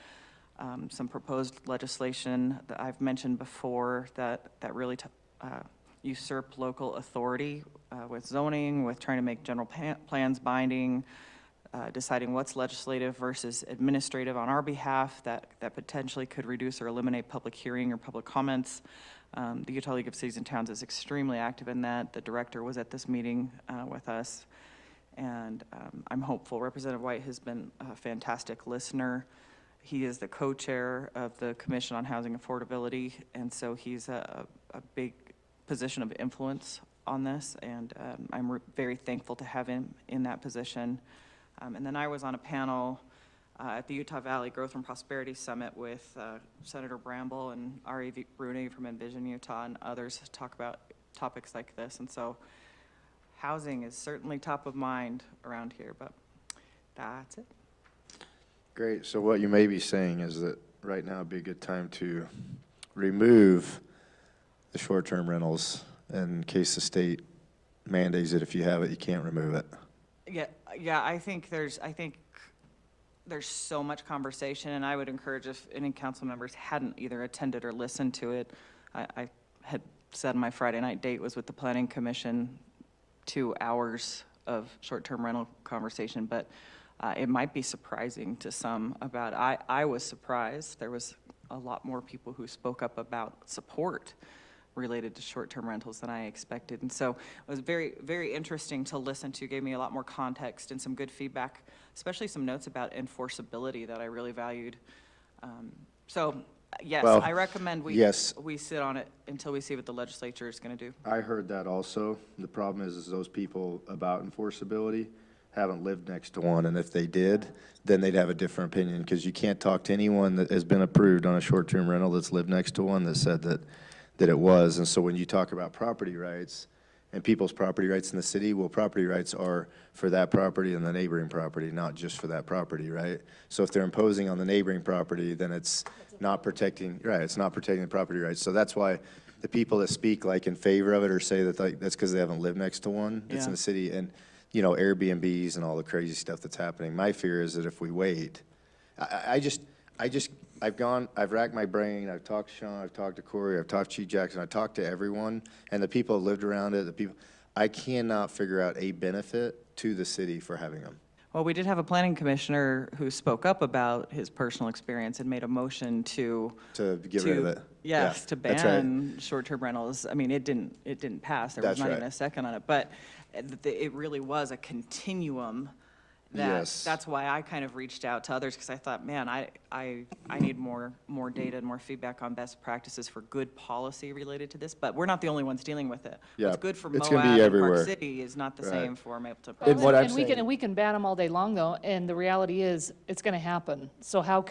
some proposed legislation that I've mentioned before that really usurp local authority with zoning, with trying to make general plans binding, deciding what's legislative versus administrative on our behalf that potentially could reduce or eliminate public hearing or public comments. The Utah League of Cities and Towns is extremely active in that. The director was at this meeting with us, and I'm hopeful. Representative White has been a fantastic listener. He is the co-chair of the Commission on Housing Affordability, and so he's a big position of influence on this, and I'm very thankful to have him in that position. And then I was on a panel at the Utah Valley Growth and Prosperity Summit with Senator Bramble and Ari Rooney from Envision Utah and others to talk about topics like this. And so housing is certainly top of mind around here, but that's it. Great. So what you may be saying is that right now would be a good time to remove the short-term rentals in case the state mandates it. If you have it, you can't remove it. Yeah, I think there's so much conversation, and I would encourage if any council members hadn't either attended or listened to it. I had said my Friday night date was with the Planning Commission, 2 hours of short-term rental conversation, but it might be surprising to some about, I was surprised. There was a lot more people who spoke up about support related to short-term rentals than I expected. And so it was very, very interesting to listen to, gave me a lot more context and some good feedback, especially some notes about enforceability that I really valued. So yes, Well, I recommend yes. we sit on it until we see what the legislature is going to do. I heard that also. The problem is those people about enforceability haven't lived next to one, and if they did, then they'd have a different opinion, because you can't talk to anyone that has been approved on a short-term rental that's lived next to one that said that it was. And so when you talk about property rights and people's property rights in the city, well, property rights are for that property and the neighboring property, not just for that property, right? So if they're imposing on the neighboring property, then it's not protecting, right, it's not protecting the property rights. So that's why the people that speak like in favor of it or say that like, that's because they haven't lived next to one that's in the city, and, you know, Airbnbs and all the crazy stuff that's happening. My fear is that if we wait, I've racked my brain, I've talked to Sean, I've talked to Corey, I've talked to Chief Jackson, I've talked to everyone, and the people who lived around it, I cannot figure out a benefit to the city for having them. Well, we did have a planning commissioner who spoke up about his personal experience and made a motion to get rid of it. Yes, Yeah, to that's right. ban short-term rentals. I mean, it didn't pass. There was That's not right. even a second on it, but it really was a continuum. Yes. That's why I kind of reached out to others, because I thought, man, I need more data and more feedback on best practices for good policy related to this. But we're not the only ones dealing with it. Yeah, What's good for it's Moab gonna be and everywhere. Park City is not the Right. same for Mapleton. And what I'm saying- And we can ban them all day long, though, and the reality is, it's going to happen. So how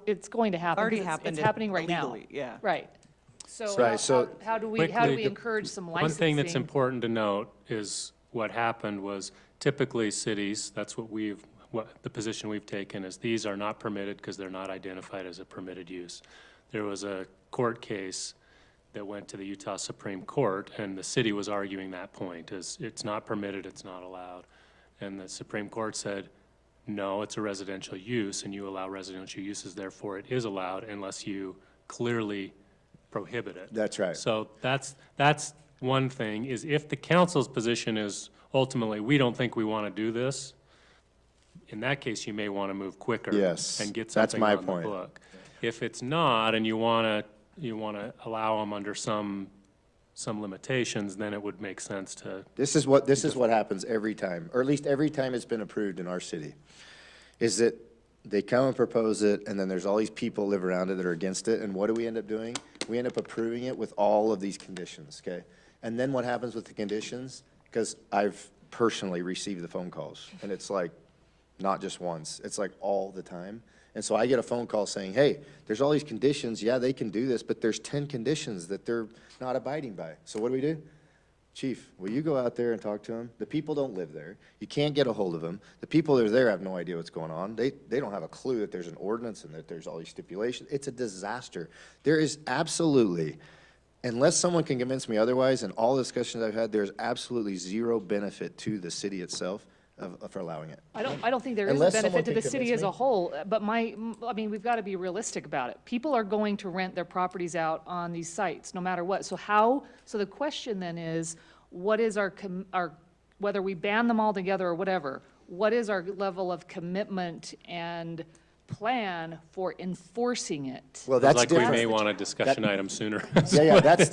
it's going to happen? Already 'cause happened It's happening right now. illegally, yeah. Right. So Right, so- how do we Quickly, encourage some licensing? One thing that's important to note is what happened was typically cities, that's what the position we've taken is these are not permitted because they're not identified as a permitted use. There was a court case that went to the Utah Supreme Court, and the city was arguing that point, is it's not permitted, it's not allowed. And the Supreme Court said, no, it's a residential use, and you allow residential uses, therefore it is allowed unless you clearly prohibit it. That's right. So that's one thing, is if the council's position is ultimately, we don't think we want to do this, in that case, you may want to move quicker. Yes, And get that's something my on the point. book. If it's not, and you want to allow them under some limitations, then it would make sense to. This is what happens every time, or at least every time it's been approved in our city, is that they come and propose it, and then there's all these people live around it that are against it, and what do we end up doing? We end up approving it with all of these conditions, okay? And then what happens with the conditions? Because I've personally received the phone calls, and it's like, not just once, it's like all the time. And so I get a phone call saying, hey, there's all these conditions, yeah, they can do this, but there's 10 conditions that they're not abiding by. So what do? Chief, will you go out there and talk to them? The people don't live there. You can't get a hold of them. The people that are there have no idea what's going on. They don't have a clue that there's an ordinance and that there's all these stipulations. It's a disaster. There is absolutely, unless someone can convince me otherwise, in all the discussions I've had, there's absolutely zero benefit to the city itself for allowing it. I don't think there is a Unless someone benefit to can the city convince as a me. whole, but we've got to be realistic about it. People are going to rent their properties out on these sites, no matter what. So the question then is, what is our, whether we ban them all together or whatever, what is our level of commitment and plan for enforcing it? Well, that's Like we different. may want a discussion item sooner. Yeah, that's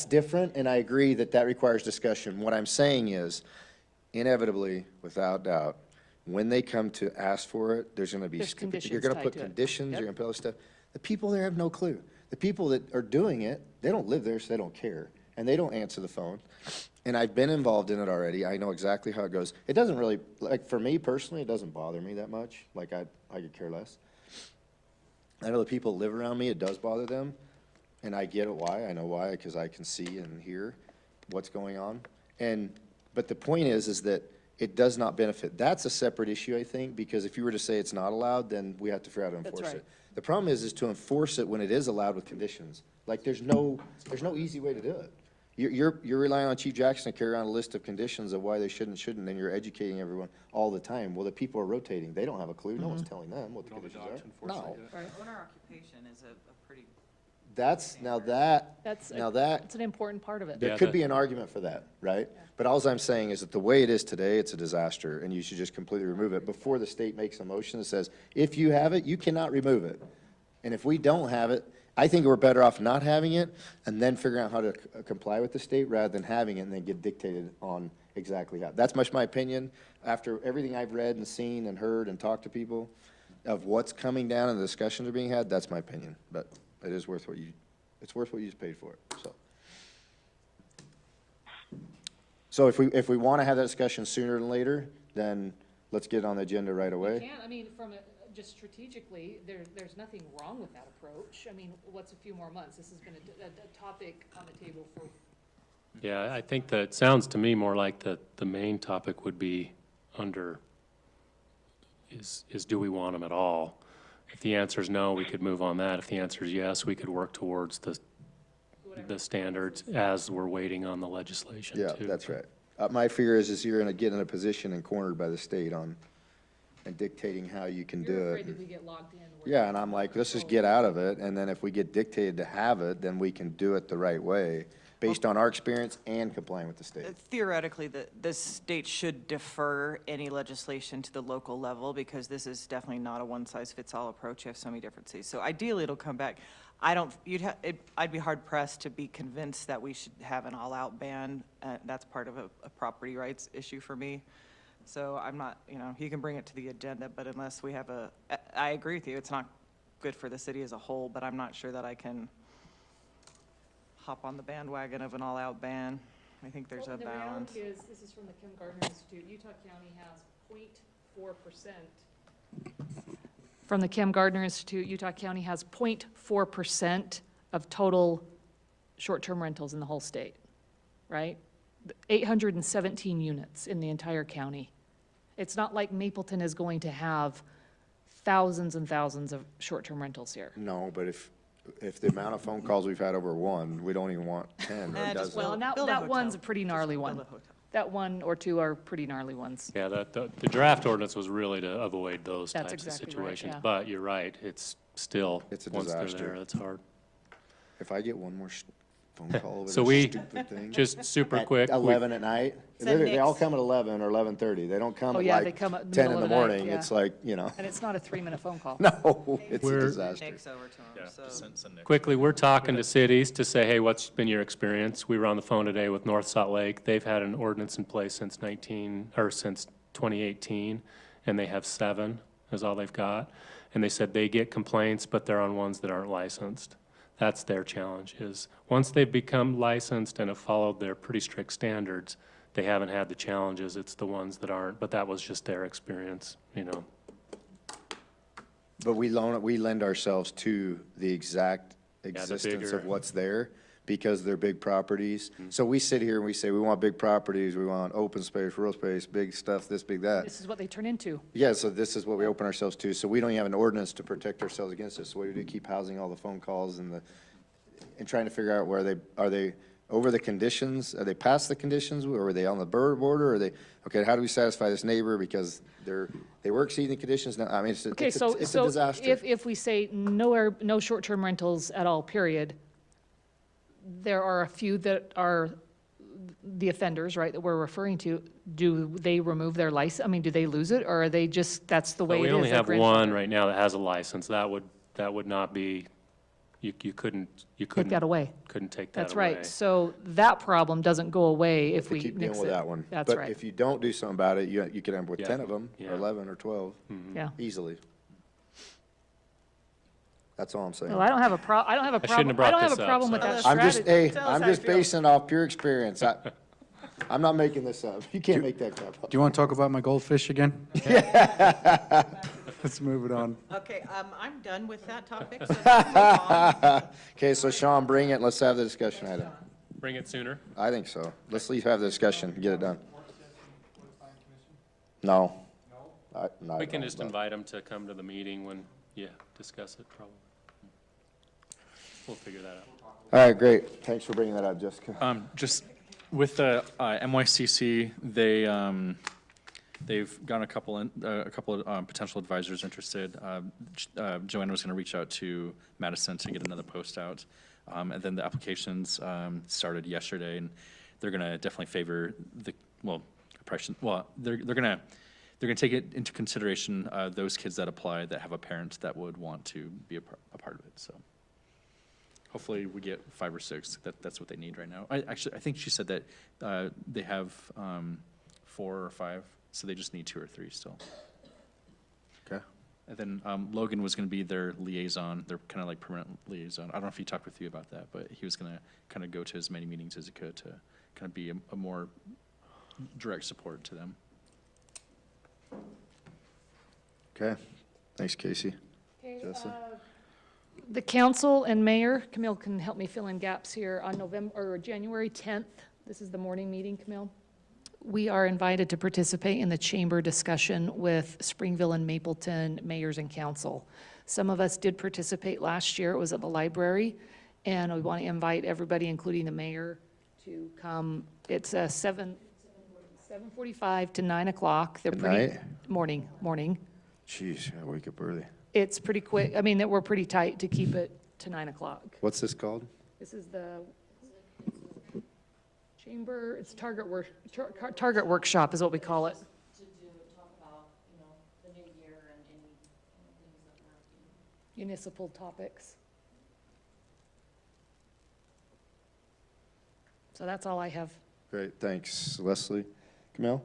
different, and I agree that requires discussion. What I'm saying is, inevitably, without doubt, when they come to ask for it, there's gonna be, There's conditions you're gonna tied put to it. conditions, Yep. you're gonna put other stuff. The people there have no clue. The people that are doing it, they don't live there, so they don't care, and they don't answer the phone. And I've been involved in it already. I know exactly how it goes. It doesn't really, like, for me personally, it doesn't bother me that much. Like, I could care less. I know the people that live around me, it does bother them, and I get it why. I know why, because I can see and hear what's going on. But the point is that it does not benefit. That's a separate issue, I think, because if you were to say it's not allowed, then we have to figure out how to That's enforce right. it. The problem is to enforce it when it is allowed with conditions. Like, there's no easy way to do it. You're relying on Chief Jackson to carry on a list of conditions of why they shouldn't, and you're educating everyone all the time. Well, the people are rotating. They don't have a clue. No one's telling them what the conditions are. No. Owner occupation is a pretty. That's an important part of it. there could be an argument for that, right? But all I'm saying is that the way it is today, it's a disaster, and you should just completely remove it before the state makes a motion that says, if you have it, you cannot remove it. And if we don't have it, I think we're better off not having it and then figuring out how to comply with the state rather than having it and then get dictated on exactly how. That's much my opinion. After everything I've read and seen and heard and talked to people of what's coming down and the discussions are being had, that's my opinion. But it is worth what you just paid for it, so. So if we want to have that discussion sooner than later, then let's get it on the agenda right away. We can, I mean, just strategically, there's nothing wrong with that approach. I mean, what's a few more months? This has been a topic on the table for. Yeah, I think that it sounds to me more like the main topic would be under is do we want them at all? If the answer is no, we could move on that. If the answer is yes, we could work towards the standards as we're waiting on the legislation Yeah, too. that's right. My fear is you're going to get in a position and cornered by the state and dictating how you can do You're it. afraid that we get logged in. Yeah, and I'm like, let's just get out of it, and then if we get dictated to have it, then we can do it the right way, based on our experience and complying with the state. Theoretically, the state should defer any legislation to the local level, because this is definitely not a one-size-fits-all approach. You have so many differences. So ideally, it'll come back. I'd be hard-pressed to be convinced that we should have an all-out ban. That's part of a property rights issue for me. So I'm not, you can bring it to the agenda, but unless we have I agree with you, it's not good for the city as a whole, but I'm not sure that I can hop on the bandwagon of an all-out ban. I think there's a balance. The reality is, this is from the Kim Gardner Institute, Utah County has 0.4%. From the Kim Gardner Institute, Utah County has 0.4% of total short-term rentals in the whole state, right? 817 units in the entire county. It's not like Mapleton is going to have thousands and thousands of short-term rentals here. No, but if the amount of phone calls we've had over one, we don't even want 10 or a dozen. Well, that one's a pretty gnarly one. That one or two are pretty gnarly ones. Yeah, the draft ordinance was really to avoid those That's types of exactly right, situations. yeah. But you're right, it's still, It's a once they're disaster. there, it's hard. If I get one more phone call over So this stupid thing. just super at quick. 11 at night. Send They all Nick's. come at 11 or 11:30. They don't come Oh, at yeah, they like come at 10 middle in of the the night, morning. yeah. It's like, And it's not a 3-minute phone call. no, it's a We're- disaster. Nick's over to them, so. Quickly, we're talking to cities to say, hey, what's been your experience? We were on the phone today with North Salt Lake. They've had an ordinance in place since 2018, and they have 7 is all they've got. And they said they get complaints, but they're on ones that aren't licensed. That's their challenge, is once they've become licensed and have followed their pretty strict standards, they haven't had the challenges. It's the ones that aren't, but that was just their experience, But we lend ourselves to the exact the existence bigger- of what's there because they're big properties. So we sit here and we say, we want big properties, we want open space, rural space, big stuff, this, big that. This is what they turn into. Yeah, so this is what we open ourselves to. So we don't even have an ordinance to protect ourselves against this. So what do we do? Keep housing all the phone calls and trying to figure out where are they over the conditions? Are they past the conditions? Or are they on the border? Are they, okay, how do we satisfy this neighbor because they were exceeding the conditions? Now, I mean, it's a disaster. If we say no short-term rentals at all, period, there are a few that are the offenders, right, that we're referring to. Do they remove their license? I mean, do they lose it, or are they just, that's the way it is? We only they're have grandfathered? one right now that has a license. That would not be, you couldn't Take that away. couldn't take that away. That's right. So that problem doesn't go away if we Keep nix dealing with it. that one. That's But right. if you don't do something about it, you could end up with Yeah. 10 of them, Yeah. or 11 or 12, Yeah. easily. That's all I'm saying. Well, I don't have a problem. I don't have a shouldn't have brought this up, problem with sorry. that I'm just, strategy. I'm just basing it off pure experience. I'm not making this up. You can't make that crap up. Do you want to talk about my goldfish again? Let's move it on. Okay, I'm done with that topic, so let's move on. Okay, so Sean, bring it. Let's have the discussion item. Bring it sooner. I think so. Let's at least have the discussion, get it done. No. No? We can just invite them to come to the meeting when, discuss it probably. We'll figure that out. All right, great. Thanks for bringing that up, Jessica. Just with the MYCC, they've got a couple of potential advisors interested. Joanna was going to reach out to Madison to get another post out. And then the applications started yesterday, and they're going to definitely favor the, they're going to take it into consideration, those kids that apply that have a parent that would want to be a part of it, so. Hopefully we get 5 or 6. That's what they need right now. I think she said that they have 4 or 5, so they just need 2 or 3 still. Okay. And then Logan was going to be their liaison, their kind of like permanent liaison. I don't know if he talked with you about that, but he was going to kind of go to as many meetings as he could to kind of be a more direct support to them. Okay. Thanks, Casey. Okay, Jessica? The council and mayor, Camille can help me fill in gaps here, on January 10th, this is the morning meeting, Camille. We are invited to participate in the chamber discussion with Springville and Mapleton mayors and council. Some of us did participate last year, it was at the library, and we want to invite everybody, including the mayor, to come. It's 7:45 to 9 o'clock. They're At pretty. night? Morning. Jeez, I wake up early. It's pretty quick. I mean, we're pretty tight to keep it to 9 o'clock. What's this called? This is the chamber, it's Target Workshop is what we call it. Talk about, the new year and any things that we're. Municipal topics. So that's all I have. Great, thanks. Leslie? Camille?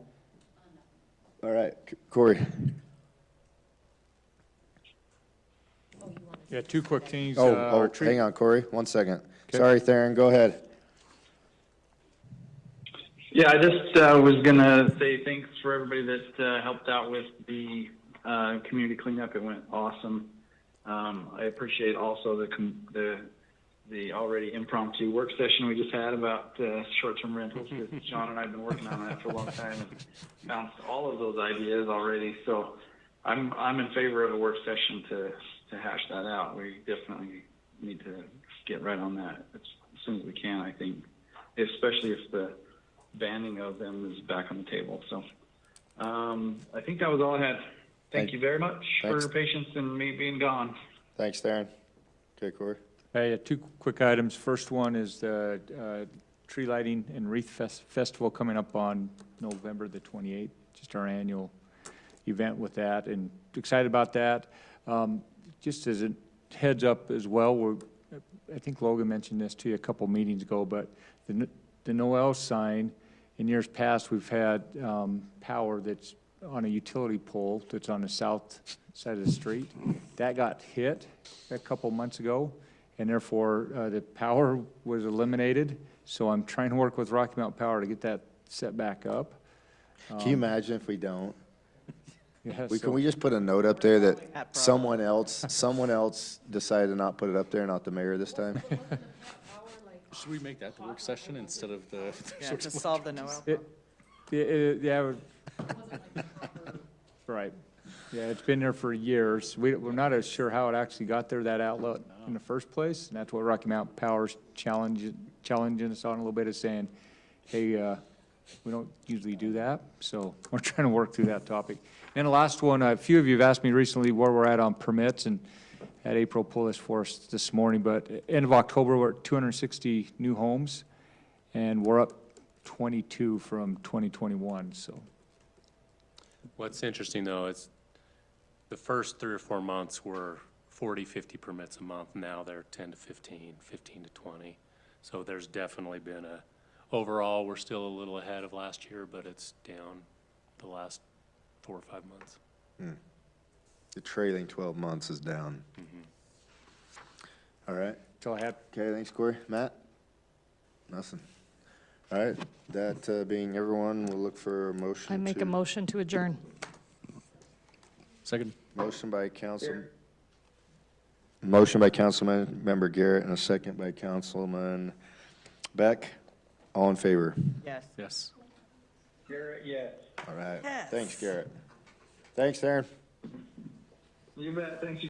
All right, Corey? Yeah, 2 quick things. Hang on, Corey, 1 second. Sorry, Theron, go ahead. Yeah, I just was gonna say thanks for everybody that helped out with the community cleanup. It went awesome. I appreciate also the already impromptu work session we just had about short-term rentals. John and I have been working on that for a long time and bounced all of those ideas already. So I'm in favor of a work session to hash that out. We definitely need to get right on that as soon as we can, I think, especially if the banning of them is back on the table. So I think that was all I had. Thank you very much for your patience and me being gone. Thanks, Theron. Okay, Corey? Hey, 2 quick items. First one is the tree lighting and wreath festival coming up on November the 28th, just our annual event with that, and excited about that. Just as a heads up as well, I think Logan mentioned this to you a couple meetings ago, but the Noel sign, in years past, we've had power that's on a utility pole that's on the south side of the street. That got hit a couple months ago, and therefore the power was eliminated. So I'm trying to work with Rocky Mountain Power to get that set back up. Can you imagine if we don't? Yeah, Can we just put a note up there that someone else decided to not put it up there, not the mayor this time? Should we make that the work session instead of the? Yeah, to solve the Noel. Yeah. Right. Yeah, it's been there for years. We're not as sure how it actually got there, that outlet in the first place. And that's what Rocky Mountain Power's challenging us on a little bit, is saying, hey, we don't usually do that. So we're trying to work through that topic. And the last one, a few of you have asked me recently where we're at on permits, and had April pull this for us this morning. But end of October, we're at 260 new homes, and we're up 22 from 2021, so. What's interesting, though, is the first 3 or 4 months were 40, 50 permits a month. Now they're 10 to 15, 15 to 20. So there's definitely been overall, we're still a little ahead of last year, but it's down the last 4 or 5 months. The trailing 12 months is down. All right. That's all I have. Okay, thanks, Corey. Matt? Nothing. All right, that being everyone, we'll look for a motion. I make a motion to adjourn. Second. Motion by Councilman Member Garrett, and a second by Councilman Beck. All in favor? Yes. Yes. Garrett, yes. All right. Yes. Thanks, Garrett. Thanks, Aaron. You bet. Thanks.